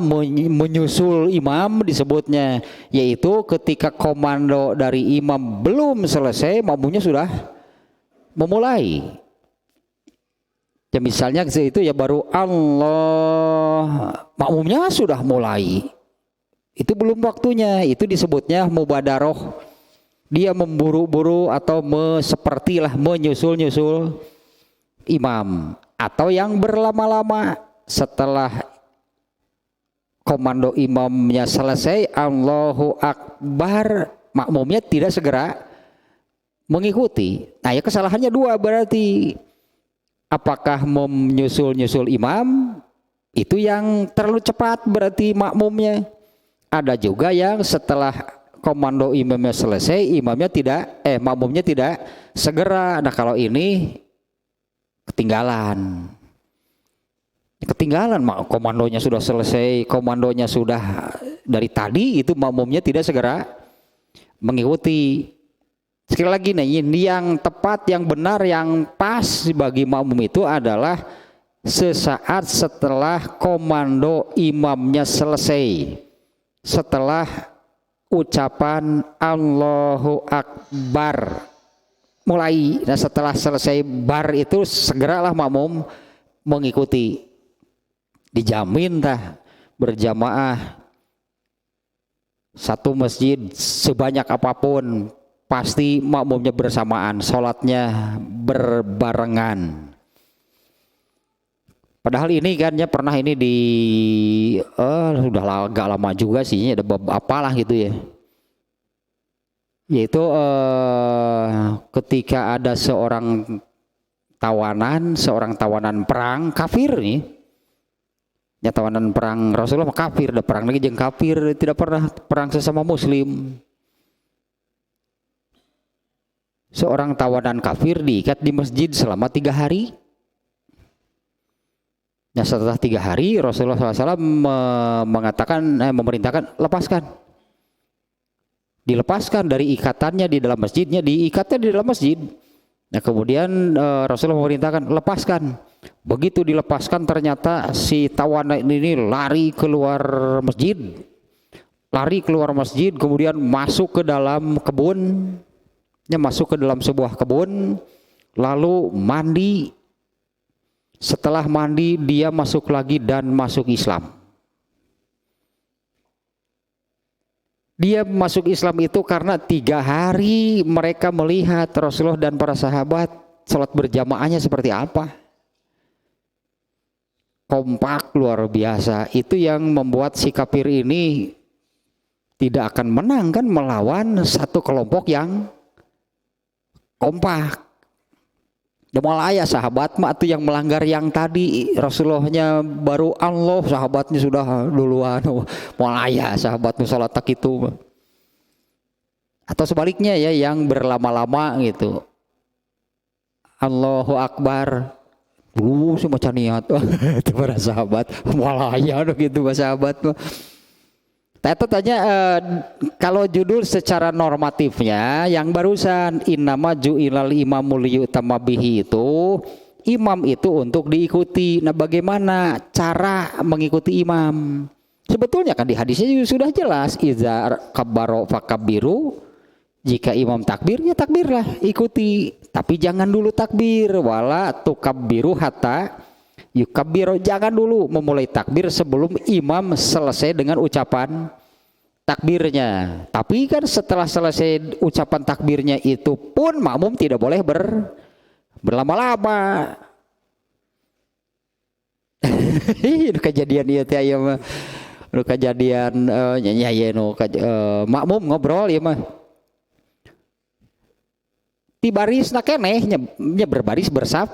menyusul imam disebutnya. Yaitu ketika komando dari imam belum selesai, makmumnya sudah memulai. Ya misalnya itu ya baru Allah, makmumnya sudah mulai. Itu belum waktunya, itu disebutnya mubadaroh. Dia memburu-buru atau sepertilah menyusul-nyusul imam. Atau yang berlama-lama setelah komando imamnya selesai, Allahu Akbar, makmumnya tidak segera mengikuti. Nah ya kesalahannya dua berarti. Apakah menyusul-nyusul imam itu yang terlalu cepat berarti makmumnya. Ada juga yang setelah komando imamnya selesai, makmumnya tidak segera. Nah kalau ini ketinggalan, komandonya sudah selesai, komandonya sudah dari tadi, itu makmumnya tidak segera mengikuti. Sekali lagi nih, yang tepat, yang benar, yang pas bagi makmum itu adalah sesaat setelah komando imamnya selesai, setelah ucapan Allahu Akbar mulai. Nah setelah selesai bar itu segeralah makmum mengikuti. Dijamin berjamaah satu masjid sebanyak apapun, pasti makmumnya bersamaan, sholatnya berbarengan. Padahal ini kan ya pernah ini sudah agak lama juga sih, ada apalah gitu ya. Yaitu ketika ada seorang tawanan perang kafir nih. Ya tawanan perang Rasulullah kafir, ada perang lagi jeung kafir, tidak pernah perang sesama muslim. Seorang tawanan kafir diikat di masjid selama 3 hari. Nah setelah 3 hari Rasulullah SAW memerintahkan lepaskan. Dilepaskan dari ikatannya di dalam masjidnya, diikatnya di dalam masjid. Nah kemudian Rasulullah memerintahkan lepaskan. Begitu dilepaskan ternyata si tawanan ini lari keluar masjid, kemudian masuk ke dalam kebun. Masuk ke dalam sebuah kebun, lalu mandi. Setelah mandi dia masuk lagi dan masuk Islam. Dia masuk Islam itu karena 3 hari mereka melihat Rasulullah dan para sahabat sholat berjamaahnya seperti apa. Kompak luar biasa. Itu yang membuat si kafir ini tidak akan menang kan, melawan satu kelompok yang kompak. Malah ya sahabat mah itu yang melanggar yang tadi, Rasulullahnya baru Allah, sahabatnya sudah duluan. Malah ya sahabatnya salat tak itu. Atau sebaliknya ya yang berlama-lama gitu. Allahu Akbar. Dulu sih macam niat itu para sahabat. Malah ya gitu sahabat mah. Saya tanya kalau judul secara normatifnya yang barusan innama ju'ilal imamul yu'tamma bihi itu, imam itu untuk diikuti. Nah bagaimana cara mengikuti imam? Sebetulnya kan di hadisnya sudah jelas, iza kabbaro fakabbiru. Jika imam takbir, ya takbirlah, ikuti. Tapi jangan dulu takbir. Wala tukabbiru hatta yukabbiru. Jangan dulu memulai takbir sebelum imam selesai dengan ucapan takbirnya. Tapi kan setelah selesai ucapan takbirnya itu pun makmum tidak boleh berlama-lama. Itu kejadian ieu teh aya mah. Nu kejadian nyanyi makmum ngobrol ya mah. Di barisna keneh nya berbaris bersaf.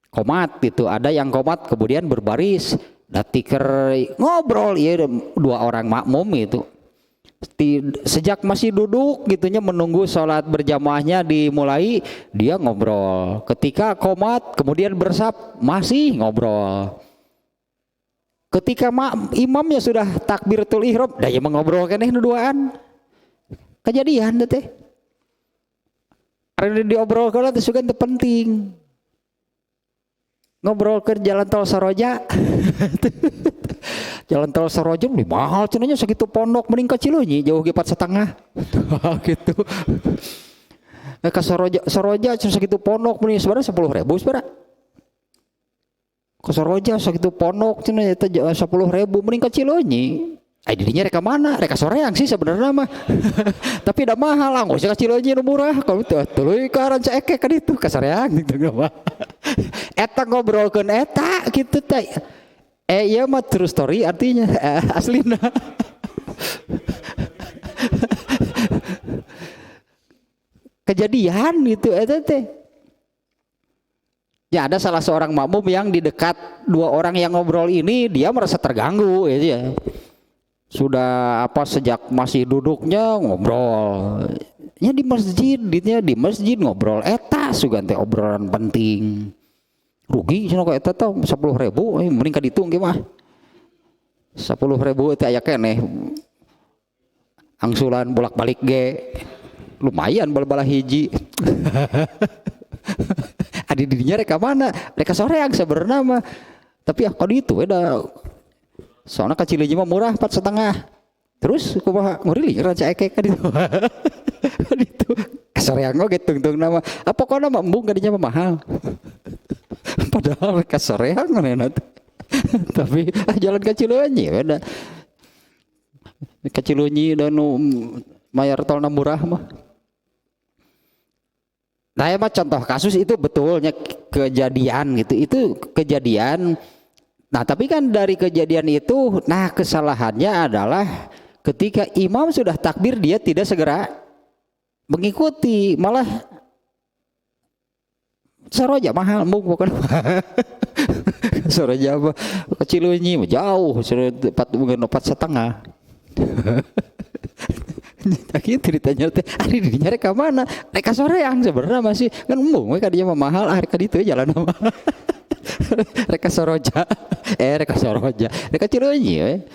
Komat gitu, ada yang komat kemudian berbaris, datiker ngobrol ya dua orang makmum itu. Sejak masih duduk gitunya menunggu sholat berjamaahnya dimulai, dia ngobrol. Ketika komat kemudian bersaf masih ngobrol. Ketika imamnya sudah takbiratul ihram, dah ya mengobrol keneh nu duaan. Kejadian teh. Karena diobrolkan itu juga penting. Ngobrol ke jalan tol Soroja. Jalan tol Soroja lebih mahal cenanya segitu pondok mending ke Cileunyi jauh ge 4,5 gitu. Nah ke Soroja segitu pondok mending sebenarnya 10.000 sebenarnya. Ke Soroja segitu pondok cenanya 10.000 mending ke Cileunyi. Dirinya reka mana? Reka soreang sih sebenarnya mah. Tapi udah mahal lah, nggak usah kecil aja nu murah. Kalau tuluy ka ranca eke kan itu ka soreang gitu enggak mah. Eta ngobrolkeun eta gitu teh. Iya mah true story artinya aslina. Kejadian gitu eta teh. Ya ada salah seorang makmum yang di dekat dua orang yang ngobrol ini dia merasa terganggu ya. Sudah sejak masih duduknya ngobrol ya di masjid ngobrol eta sugan teh obrolan penting rugi cenah kok eta teh 10.000 mending ka ditu ge mah 10.000 teh aya keneh angsulan bolak-balik ge lumayan bal-bala hiji. Adi didinya reka mana reka soreang sebenarnya mah tapi kalau itu udah soalnya kecil aja mah murah 4,5. Terus kumaha nguriling ranca eke kan itu. Kan itu kasoreang oge tungtung nama. Apa kok nama embung kadinya mah mahal. Padahal kasoreang manehna. Tapi jalan ka Cileunyi beda. Ka Cileunyi dan mayar tolna murah mah. Nah, mah contoh kasus itu betulnya kejadian gitu. Itu kejadian. Nah tapi kan dari kejadian itu, nah kesalahannya adalah ketika imam sudah takbir dia tidak segera mengikuti, malah Soroja mahal, bukan Soroja apa Cileunyi jauh, 4,5. Gitu ditanya teh, ari dinya rek ka mana? Rek ka soreang sebenarnya masih kan embung we kadinya mah mahal, ari ka ditu jalan mah. Reka Soroja, reka Cileunyi.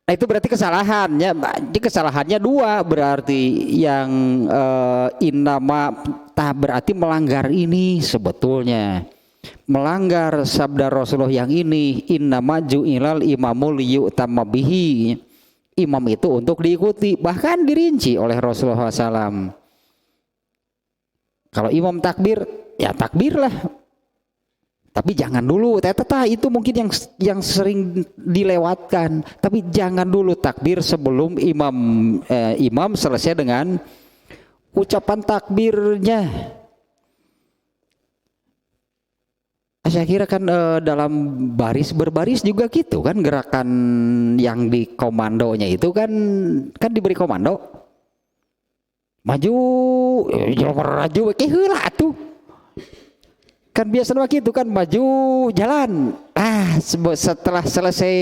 Nah itu berarti kesalahannya, kesalahannya dua berarti yang innama berarti melanggar ini sebetulnya. Melanggar sabda Rasulullah yang ini, innama ju'ilal imamul yu'tamma bihi. Imam itu untuk diikuti, bahkan dirinci oleh Rasulullah SAW. Kalau imam takbir, ya takbirlah. Tapi jangan dulu, itu mungkin yang sering dilewatkan. Tapi jangan dulu takbir sebelum imam selesai dengan ucapan takbirnya. Saya kira kan dalam berbaris juga gitu kan, gerakan yang di komandonya itu kan diberi komando. Maju, maju, heula atuh. Kan biasanya gitu kan maju jalan. Setelah selesai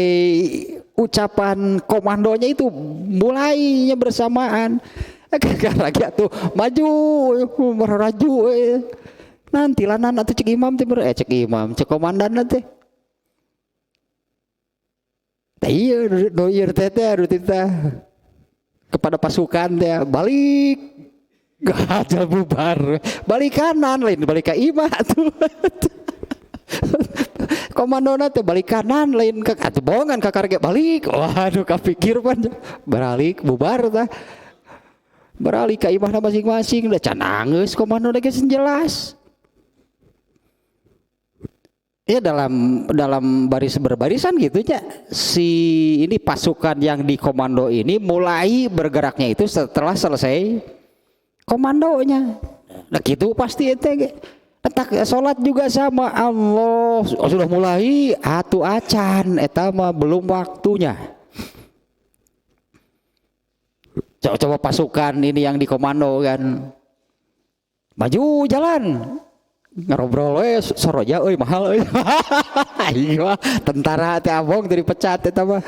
ucapan komandonya itu mulainya bersamaan. Lagi atuh maju, meraju. Nanti lanan atau cek imam cek komandan nanti. Iya, doyer teh kepada pasukan teh balik gajah bubar balik kanan lain balik ke imam tuh komandona teh balik kanan lain ke atuh bohongan kakar ge balik. Waduh kapikir pan beralik bubar tah. Beralik ka imahna masing-masing da can angeus komandona geus jelas. Ya dalam baris berbarisan gitu ya. Si ini pasukan yang di komando ini mulai bergeraknya itu setelah selesai komandonya. Nah gitu pasti ente tak sholat juga sama Allah sudah mulai atu acan eta mah belum waktunya. Coba pasukan ini yang di komando kan maju jalan ngobrol soroja mahal iya tentara teh abong dari pecat eta mah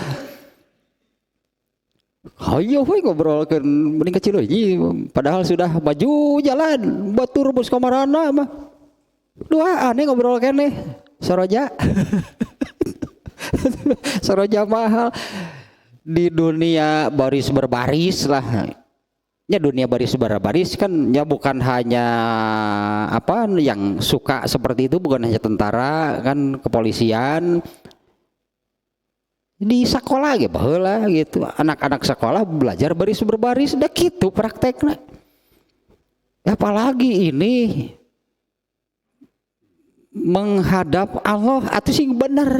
ayo ngobrol ke mending kecil ini padahal sudah maju jalan batur bos kamarana mah dua aneh ngobrol kene soroja soroja mahal di dunia baris berbaris lah. Ya dunia baris berbaris kan ya bukan hanya apa yang suka seperti itu, bukan hanya tentara kan, kepolisian di sekolah gitu baheula gitu, anak-anak sekolah belajar baris berbaris dah gitu prakteknya. Apalagi ini menghadap Allah atau sing benar.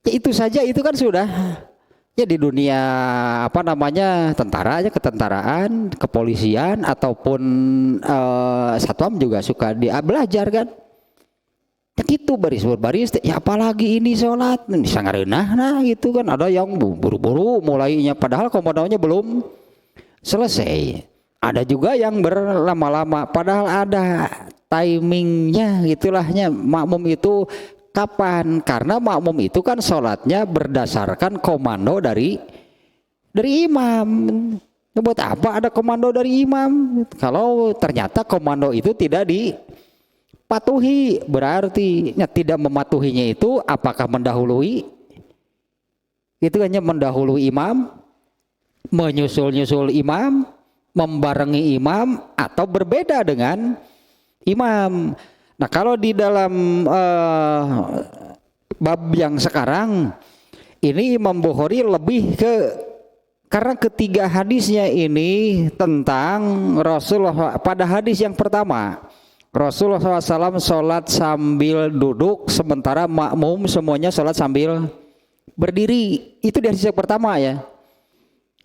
Ya itu saja itu kan sudah. Ya di dunia apa namanya tentara aja, ketentaraan, kepolisian ataupun satpam juga suka dia belajar kan. Ya gitu baris berbaris. Ya apalagi ini sholat bisa ngareunah nah gitu kan. Ada yang buru-buru mulainya padahal komandonya belum selesai. Ada juga yang berlama-lama padahal ada timingnya gitulahnya. Makmum itu kapan? Karena makmum itu kan sholatnya berdasarkan komando dari imam. Buat apa ada komando dari imam? Kalau ternyata komando itu tidak dipatuhi, berarti tidak mematuhinya itu apakah mendahului? Itu hanya mendahului imam, menyusul-nyusul imam, membarengi imam, atau berbeda dengan imam. Nah kalau di dalam bab yang sekarang ini Imam Bukhari lebih ke karena ketiga hadisnya ini tentang Rasulullah. Pada hadis yang pertama Rasulullah SAW sholat sambil duduk sementara makmum semuanya sholat sambil berdiri. Itu di hadis yang pertama ya.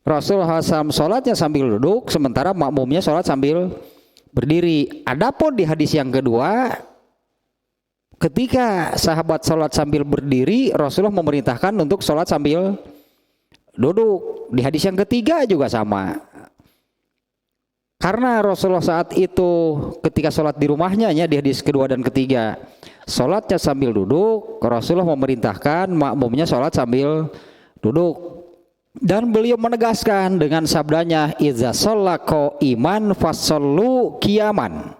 Rasulullah SAW sholatnya sambil duduk sementara makmumnya sholat sambil berdiri. Adapun di hadis yang kedua, ketika sahabat sholat sambil berdiri, Rasulullah memerintahkan untuk sholat sambil duduk. Di hadis yang ketiga juga sama. Karena Rasulullah saat itu ketika sholat di rumahnya, ya, di hadis kedua dan ketiga, sholatnya sambil duduk, Rasulullah memerintahkan makmumnya sholat sambil duduk. Dan beliau menegaskan dengan sabdanya, idza shalla qa'iman fasallu qiyaman.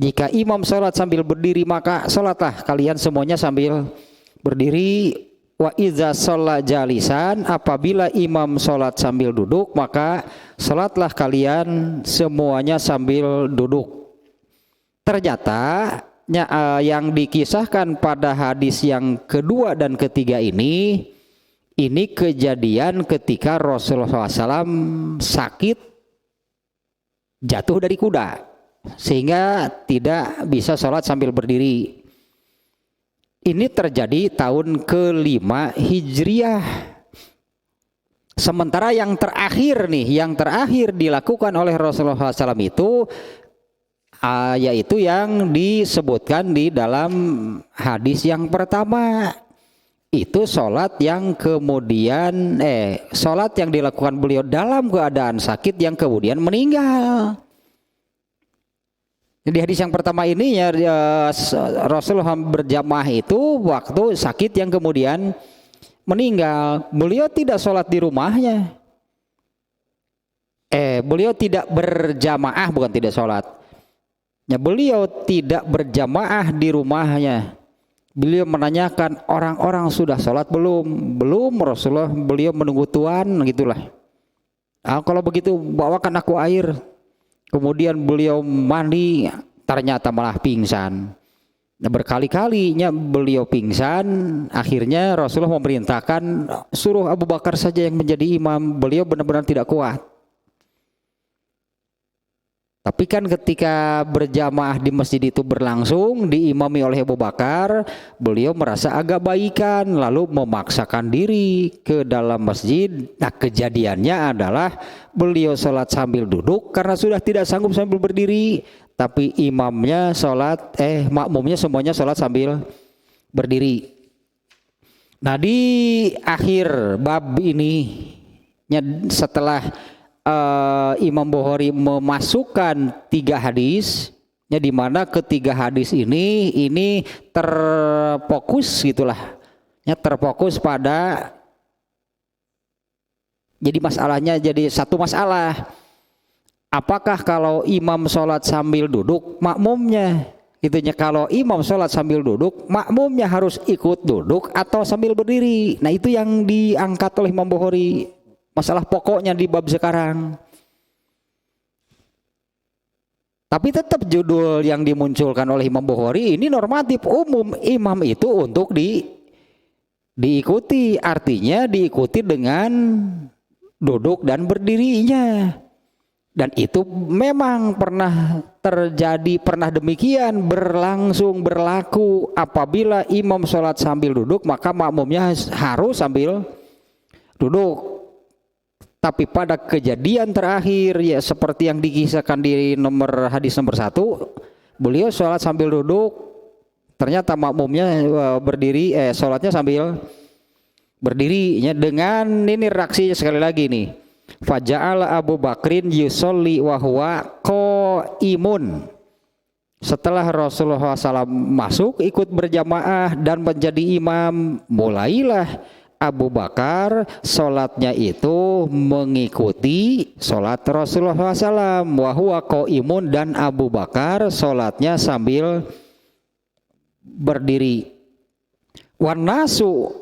Jika imam sholat sambil berdiri maka sholatlah kalian semuanya sambil berdiri. Wa idza shalla jalisan, apabila imam sholat sambil duduk maka sholatlah kalian semuanya sambil duduk. Ternyata yang dikisahkan pada hadis yang kedua dan ketiga ini kejadian ketika Rasulullah SAW sakit jatuh dari kuda sehingga tidak bisa sholat sambil berdiri. Ini terjadi tahun ke-5 Hijriah. Sementara yang terakhir dilakukan oleh Rasulullah SAW itu yaitu yang disebutkan di dalam hadis yang pertama. Itu sholat yang kemudian sholat yang dilakukan beliau dalam keadaan sakit yang kemudian meninggal. Di hadis yang pertama ini ya Rasulullah berjamaah itu waktu sakit yang kemudian meninggal. Beliau tidak sholat di rumahnya. Beliau tidak berjamaah, bukan tidak sholat. Ya, beliau tidak berjamaah di rumahnya. Beliau menanyakan orang-orang sudah sholat belum Rasulullah. Beliau menunggu Tuhan gitulah. Kalau begitu bawakan aku air. Kemudian beliau mandi, ternyata malah pingsan. Nah, berkali-kalinya beliau pingsan, akhirnya Rasulullah memerintahkan suruh Abu Bakar saja yang menjadi imam. Beliau benar-benar tidak kuat. Tapi kan ketika berjamaah di masjid itu berlangsung, diimami oleh Abu Bakar, beliau merasa agak baikan, lalu memaksakan diri ke dalam masjid. Nah, kejadiannya adalah beliau sholat sambil duduk karena sudah tidak sanggup sambil berdiri, tapi imamnya sholat, makmumnya semuanya sholat sambil berdiri. Nah, di akhir bab ini, setelah Imam Bukhari memasukkan 3 hadis, di mana ketiga hadis ini terfokus gitulah, terfokus pada, jadi masalahnya jadi satu masalah, apakah kalau imam sholat sambil duduk makmumnya gitunya, kalau imam sholat sambil duduk makmumnya harus ikut duduk atau sambil berdiri. Nah, itu yang diangkat oleh Imam Bukhari, masalah pokoknya di bab sekarang. Tapi tetap judul yang dimunculkan oleh Imam Bukhari ini normatif umum, imam itu untuk diikuti, artinya diikuti dengan duduk dan berdirinya. Dan itu memang pernah terjadi, pernah demikian berlaku. Apabila imam sholat sambil duduk, maka makmumnya harus sambil duduk. Tapi pada kejadian terakhir, ya seperti yang dikisahkan di hadis nomor 1, beliau sholat sambil duduk, ternyata makmumnya berdiri, sholatnya sambil berdiri. Dengan ini reaksinya sekali lagi nih, faja'ala Abu Bakrin yusolli wa huwa qaimun. Setelah Rasulullah SAW masuk ikut berjamaah dan menjadi imam, mulailah Abu Bakar sholatnya itu mengikuti sholat Rasulullah SAW, wa huwa qaimun, dan Abu Bakar sholatnya sambil berdiri. Wan nasu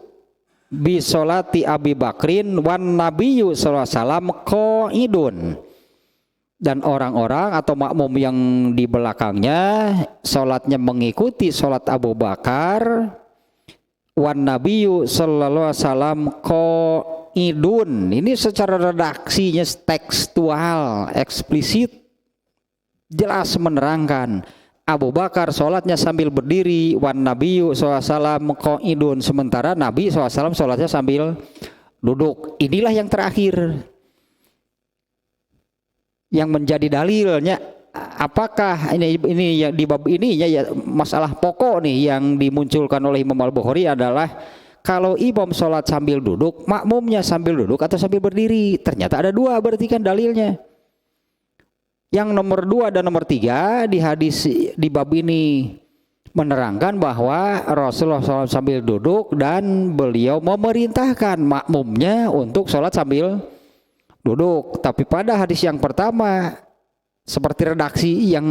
bi sholati Abi Bakrin wan nabiyyu sallallahu alaihi wasallam qaidun, dan orang-orang atau makmum yang di belakangnya sholatnya mengikuti sholat Abu Bakar, wan nabiyyu sallallahu alaihi wasallam qaidun. Ini secara redaksinya tekstual, eksplisit, jelas menerangkan Abu Bakar sholatnya sambil berdiri, wan nabiyyu sallallahu alaihi wasallam qaidun, sementara Nabi sallallahu alaihi wasallam sholatnya sambil duduk. Inilah yang terakhir yang menjadi dalilnya. Apakah ini yang di bab ini ya masalah pokok nih yang dimunculkan oleh Imam Al-Bukhari adalah kalau imam sholat sambil duduk, makmumnya sambil duduk atau sambil berdiri. Ternyata ada 2 berarti kan dalilnya. Yang nomor 2 dan nomor 3 di hadis di bab ini menerangkan bahwa Rasulullah SAW sambil duduk dan beliau memerintahkan makmumnya untuk sholat sambil duduk. Tapi pada hadis yang pertama, seperti redaksi yang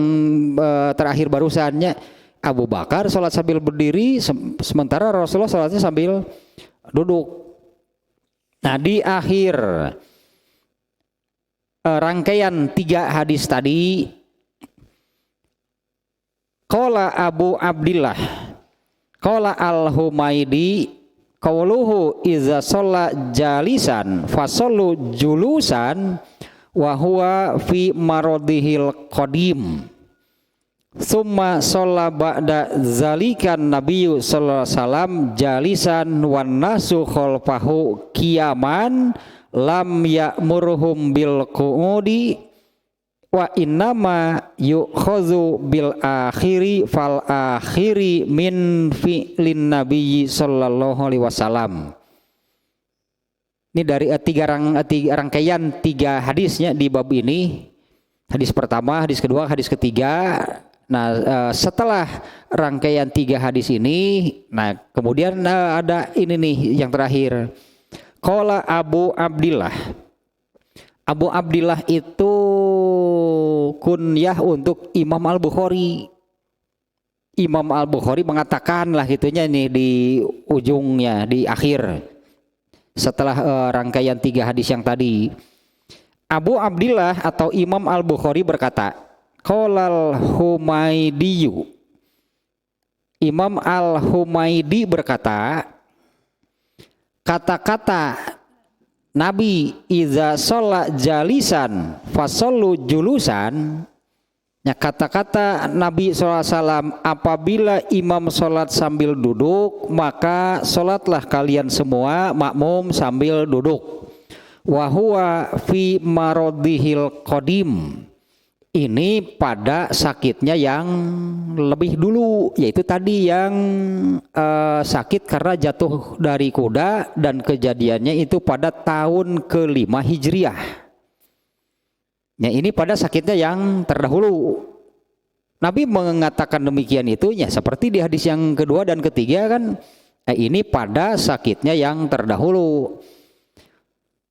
terakhir barusannya, Abu Bakar sholat sambil berdiri, sementara Rasulullah sholatnya sambil duduk. Nah, di akhir rangkaian 3 hadis tadi, qala Abu Abdillah, qala Al-Humaidi, qauluhu iza sholla jalisan fasallu julusan wa huwa fi maradihil qadim. Summa sholla ba'da zalikan nabiyyu sallallahu alaihi wasallam jalisan wan nasu khalfahu qiyaman lam ya'murhum bil qu'udi wa innama yu'khazu bil akhiri fal akhiri min fi'lin nabiyyi sallallahu alaihi wasallam. Ini dari 3 rangkaian 3 hadisnya di bab ini. Hadis pertama, hadis kedua, hadis ketiga. Nah, setelah rangkaian 3 hadis ini, nah kemudian ada ini nih yang terakhir. Qala Abu Abdillah. Abu Abdillah itu kunyah untuk Imam Al-Bukhari. Imam Al-Bukhari mengatakan lah gitunya nih di ujungnya, di akhir, setelah rangkaian 3 hadis yang tadi. Abu Abdillah atau Imam Al-Bukhari berkata, qalal Humaidiyyu, Imam Al-Humaidi berkata, kata-kata Nabi iza sholat jalisan fasollu julusan, ya, kata-kata Nabi SAW, apabila imam sholat sambil duduk maka sholatlah kalian semua makmum sambil duduk. Wahuwa fi marodihil qadim, ini pada sakitnya yang lebih dulu, yaitu tadi yang sakit karena jatuh dari kuda, dan kejadiannya itu pada tahun ke-5 Hijriah. Ya, ini pada sakitnya yang terdahulu. Nabi mengatakan demikian itu ya seperti di hadis yang kedua dan ketiga kan, ini pada sakitnya yang terdahulu.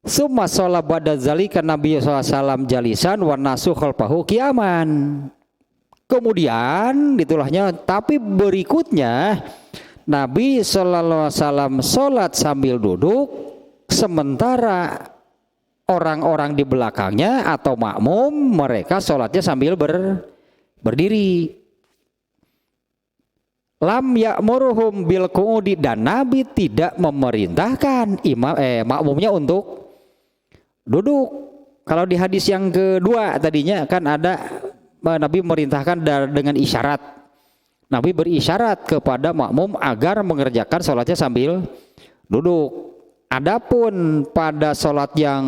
Summa sholat ba'da zalika Nabi SAW jalisan wa nasu khalfahu qiyaman. Kemudian ditulahnya, tapi berikutnya Nabi SAW sholat sambil duduk, sementara orang-orang di belakangnya atau makmum mereka sholatnya sambil berdiri. Lam ya'muruhum bil qu'udi, dan Nabi tidak memerintahkan makmumnya untuk duduk. Kalau di hadis yang kedua tadinya kan ada Nabi memerintahkan dengan isyarat. Nabi berisyarat kepada makmum agar mengerjakan sholatnya sambil duduk. Adapun pada sholat yang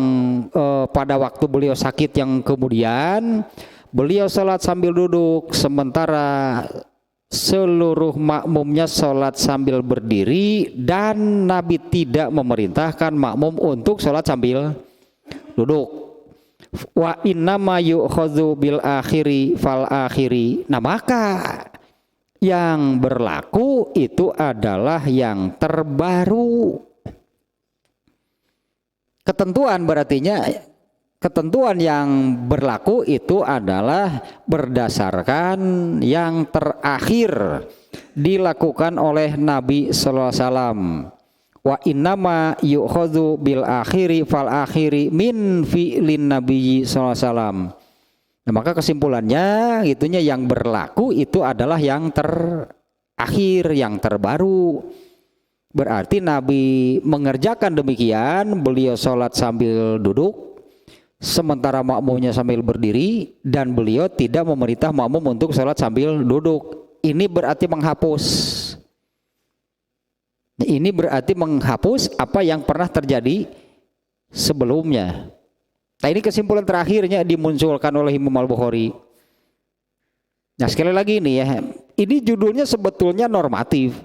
pada waktu beliau sakit yang kemudian, beliau sholat sambil duduk, sementara seluruh makmumnya sholat sambil berdiri, dan Nabi tidak memerintahkan makmum untuk sholat sambil duduk. Wa innama yu'khadhu bil akhiri fal akhiri. Nah, maka yang berlaku itu adalah yang terbaru. Ketentuan berartinya, ketentuan yang berlaku itu adalah berdasarkan yang terakhir dilakukan oleh Nabi sallallahu alaihi wasallam. Wa innama yu'khadhu bil akhiri fal akhiri min fi'lin nabiyyi sallallahu alaihi wasallam. Nah, maka kesimpulannya itunya yang berlaku itu adalah yang terakhir, yang terbaru. Berarti Nabi mengerjakan demikian, beliau sholat sambil duduk, sementara makmumnya sambil berdiri, dan beliau tidak memerintah makmum untuk sholat sambil duduk. Ini berarti menghapus. Ini berarti menghapus apa yang pernah terjadi sebelumnya. Nah, ini kesimpulan terakhirnya dimunculkan oleh Imam Al-Bukhari. Nah, sekali lagi ini ya, ini judulnya sebetulnya normatif.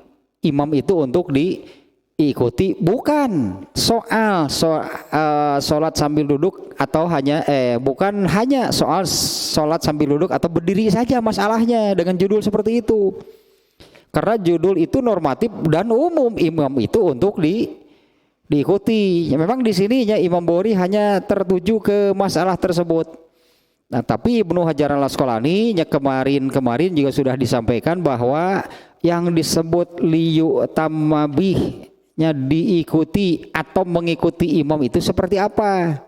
Imam itu untuk diikuti, bukan soal sholat sambil duduk atau hanya bukan hanya soal sholat sambil duduk atau berdiri saja masalahnya dengan judul seperti itu. Karena judul itu normatif dan umum, imam itu untuk diikuti. Ya, memang di sininya Imam Bukhari hanya tertuju ke masalah tersebut. Nah, tapi Ibnu Hajar Al-Asqalani kemarin juga sudah disampaikan bahwa yang disebut liyu tamabihnya diikuti atau mengikuti imam itu seperti apa?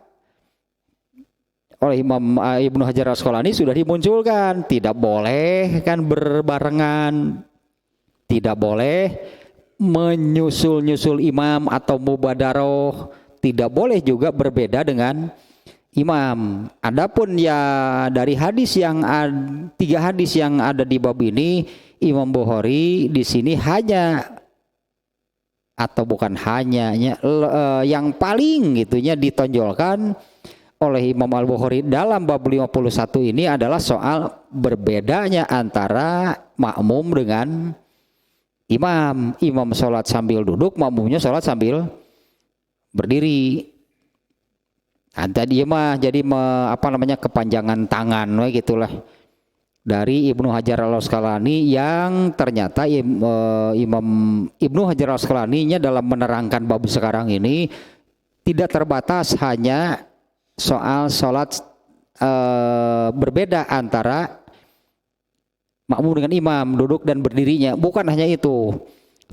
Oleh Imam Ibnu Hajar Al-Asqalani sudah dimunculkan, tidak boleh kan berbarengan. Tidak boleh menyusul-nyusul imam atau mubadaroh, tidak boleh juga berbeda dengan imam. Adapun ya dari tiga hadis yang ada di bab ini, Imam Bukhari di sini hanya atau bukan hanya yang paling gitunya ditonjolkan oleh Imam Al-Bukhari dalam bab 51 ini adalah soal berbedanya antara makmum dengan imam. Imam sholat sambil duduk, makmumnya sholat sambil berdiri. Tadi mah jadi kepanjangan tangan gitulah dari Ibnu Hajar Al-Asqalani, yang ternyata Imam Ibnu Hajar Al-Asqalani-nya dalam menerangkan bab sekarang ini tidak terbatas hanya soal sholat berbeda antara makmum dengan imam, duduk dan berdirinya, bukan hanya itu,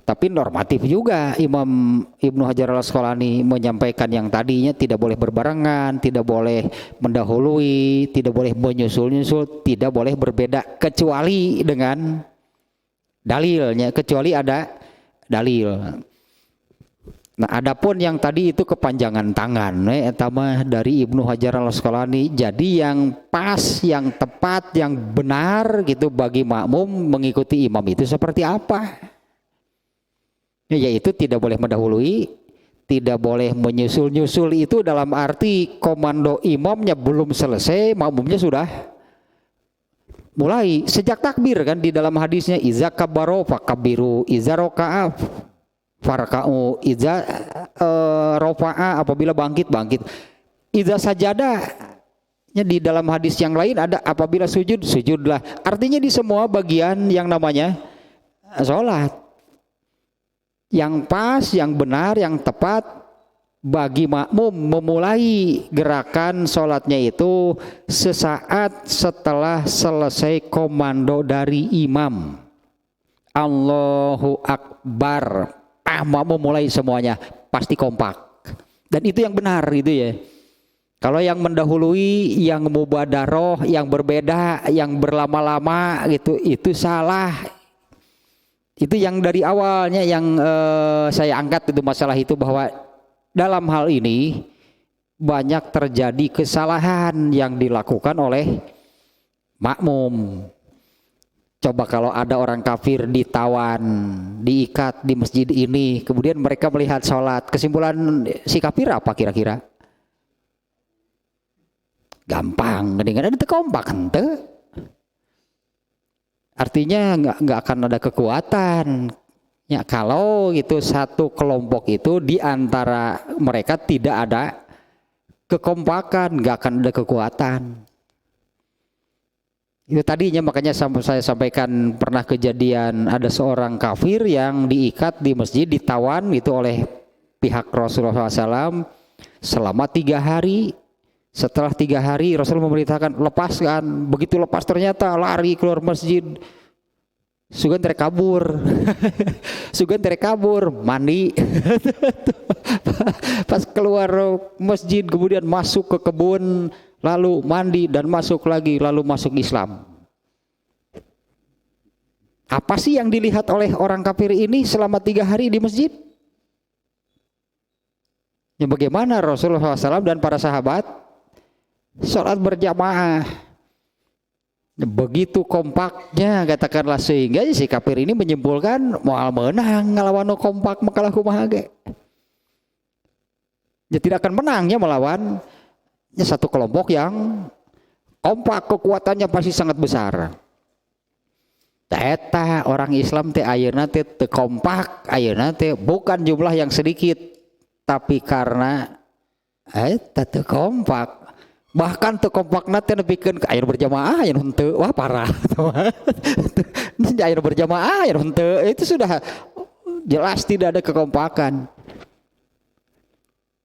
tapi normatif juga. Imam Ibnu Hajar Al-Asqalani menyampaikan yang tadinya tidak boleh berbarengan, tidak boleh mendahului, tidak boleh menyusul-nyusul, tidak boleh berbeda kecuali dengan dalilnya, kecuali ada dalil. Nah, adapun yang tadi itu kepanjangan tangan, eta mah dari Ibnu Hajar Al-Asqalani. Jadi yang pas, yang tepat, yang benar gitu bagi makmum mengikuti imam itu seperti apa? Yaitu tidak boleh mendahului, tidak boleh menyusul-nyusul, itu dalam arti komando imamnya belum selesai, makmumnya sudah mulai. Sejak takbir kan di dalam hadisnya, iza kabbaro fakabiru, iza roka'a farka'u, iza rofa'a, apabila bangkit, iza sajada, di dalam hadis yang lain ada apabila sujud, sujudlah. Artinya di semua bagian yang namanya sholat, yang pas, yang benar, yang tepat bagi makmum memulai gerakan sholatnya itu sesaat setelah selesai komando dari imam. Allahu Akbar, makmum mulai semuanya pasti kompak, dan itu yang benar itu ya. Kalau yang mendahului, yang mubadaroh, yang berbeda, yang berlama-lama gitu, itu salah. Itu yang dari awalnya yang saya angkat itu masalah itu, bahwa dalam hal ini banyak terjadi kesalahan yang dilakukan oleh makmum. Coba kalau ada orang kafir ditawan, diikat di masjid ini, kemudian mereka melihat sholat, kesimpulan si kafir apa kira-kira? Gampang, dengan ada kompak ente. Artinya nggak akan ada kekuatan. Ya, kalau itu satu kelompok itu di antara mereka tidak ada kekompakan, nggak akan ada kekuatan. Itu tadinya makanya saya sampaikan pernah kejadian ada seorang kafir yang diikat di masjid, ditawan itu oleh pihak Rasulullah SAW selama 3 hari. Setelah 3 hari Rasul memerintahkan lepaskan. Begitu lepas ternyata lari keluar masjid. Sugan terkabur. Sugan terkabur, mandi. Pas keluar masjid kemudian masuk ke kebun, lalu mandi dan masuk lagi, lalu masuk Islam. Apa sih yang dilihat oleh orang kafir ini selama 3 hari di masjid? Ya, bagaimana Rasulullah SAW dan para sahabat sholat berjamaah, begitu kompaknya katakanlah, sehingga si kafir ini menyimpulkan moal menang ngelawan kompak makalah kumaha ge. Ya tidak akan menangnya melawan satu kelompok yang kompak, kekuatannya pasti sangat besar. Eta orang Islam teh ayeuna teh teu kompak, ayeuna teh bukan jumlah yang sedikit, tapi karena eta teu kompak. Bahkan teu kompakna teh nepikeun ka aya berjamaah aya henteu, wah parah. Aya berjamaah aya henteu, itu sudah jelas tidak ada kekompakan.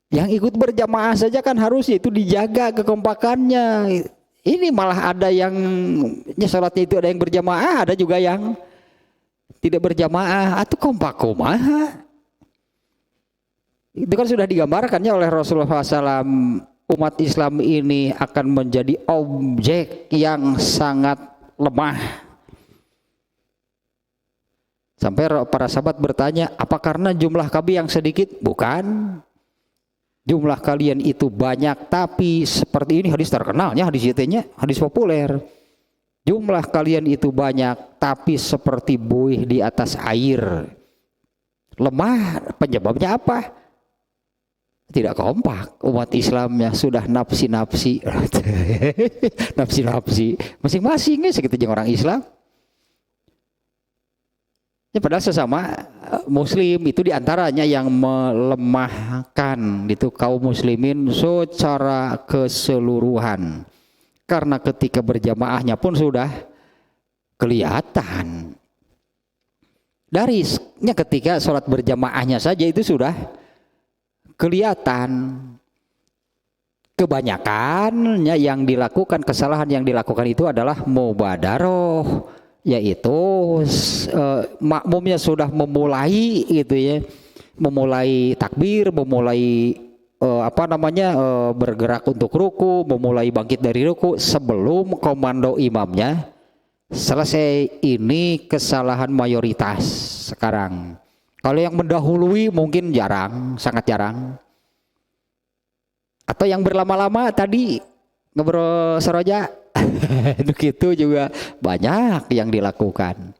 Yang ikut berjamaah saja kan harusnya itu dijaga kekompakannya. Ini malah ada yang sholatnya itu ada yang berjamaah, ada juga yang tidak berjamaah. Atau kompak kumaha? Itu kan sudah digambarkannya oleh Rasulullah SAW. Umat Islam ini akan menjadi objek yang sangat lemah. Sampai para sahabat bertanya, apa karena jumlah kami yang sedikit? Bukan. Jumlah kalian itu banyak, tapi seperti ini hadis terkenalnya, hadis itu-nya, hadis populer. Jumlah kalian itu banyak, tapi seperti buih di atas air. Lemah, penyebabnya apa? Tidak kompak. Umat Islamnya sudah nafsi-nafsi. Nafsi-nafsi. Masing-masingnya segitu jeung orang Islam. Ya, padahal sesama muslim itu diantaranya yang melemahkan itu kaum muslimin secara keseluruhan. Karena ketika berjamaahnya pun sudah kelihatan. Darinya ketika sholat berjamaahnya saja itu sudah kelihatan. Kebanyakannya yang dilakukan, kesalahan yang dilakukan itu adalah mubadaroh, yaitu makmumnya sudah memulai gitu ya, memulai takbir, memulai bergerak untuk ruku, memulai bangkit dari ruku sebelum komando imamnya Selesai, ini kesalahan mayoritas sekarang. Kalau yang mendahului mungkin jarang, sangat jarang. Atau yang berlama-lama tadi ngobrol seroja, begitu juga banyak yang dilakukan.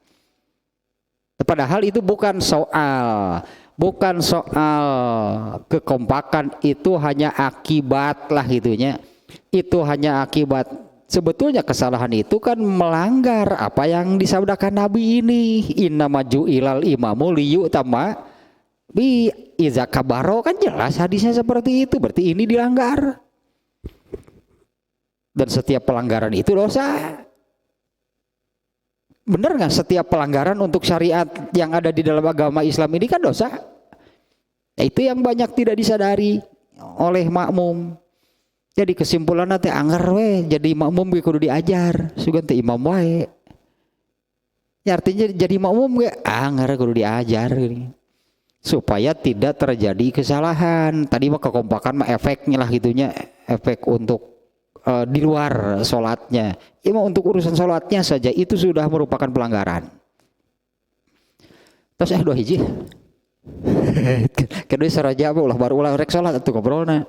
Padahal itu bukan soal kekompakan, itu hanya akibat lah gitunya. Itu hanya akibat. Sebetulnya kesalahan itu kan melanggar apa yang disabdakan Nabi ini. Innama ju'ilal imamu liyu'tamma bi iza kabaro, kan jelas hadisnya seperti itu. Berarti ini dilanggar. Dan setiap pelanggaran itu dosa. Benar nggak setiap pelanggaran untuk syariat yang ada di dalam agama Islam ini kan dosa? Itu yang banyak tidak disadari oleh makmum. Jadi kesimpulan nanti anggar we jadi makmum gue kudu diajar, sugan teh imam wae. Ya artinya jadi makmum gue anggar kudu diajar gini. Supaya tidak terjadi kesalahan. Tadi mah kekompakan mah efeknya lah gitunya, efek untuk di luar sholatnya. Imam untuk urusan sholatnya saja itu sudah merupakan pelanggaran. Terus dua hiji. Kedua seroja ulah baru ulah rek sholat atuh ngobrolna.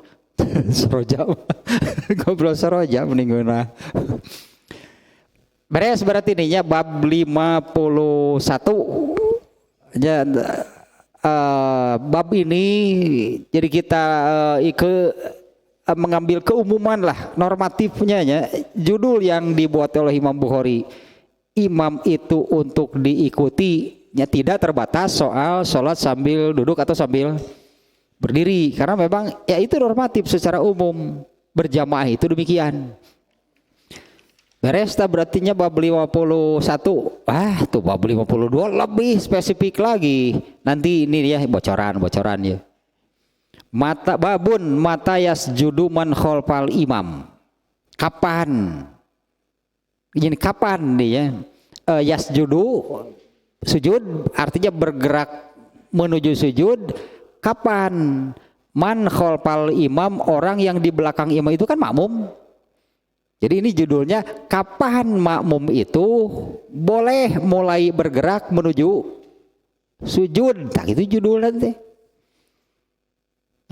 Seroja ngobrol seroja mendinguna. Beres berarti ininya bab 51 ya, bab ini jadi kita mengambil keumuman lah normatifnya ya. Judul yang dibuat oleh Imam Bukhari, imam itu untuk diikuti ya, tidak terbatas soal sholat sambil duduk atau sambil berdiri, karena memang ya itu normatif secara umum berjamaah itu demikian. Beres tak berartinya bab 51. Tuh bab 52 lebih spesifik lagi. Nanti ini ya bocoran ya. Babun mata yasjudu man khalfal imam. Kapan? Ini kapan dia? Yasjudu sujud artinya bergerak menuju sujud. Kapan? Man khalfal imam, orang yang di belakang imam itu kan makmum. Jadi ini judulnya kapan makmum itu boleh mulai bergerak menuju sujud. Tak itu judulnya teh.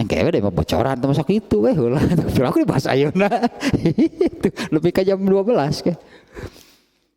Yang kayaknya udah bocoran termasuk itu ulah. Aku dibahas ayeuna. Itu lebih ke jam 12 kan.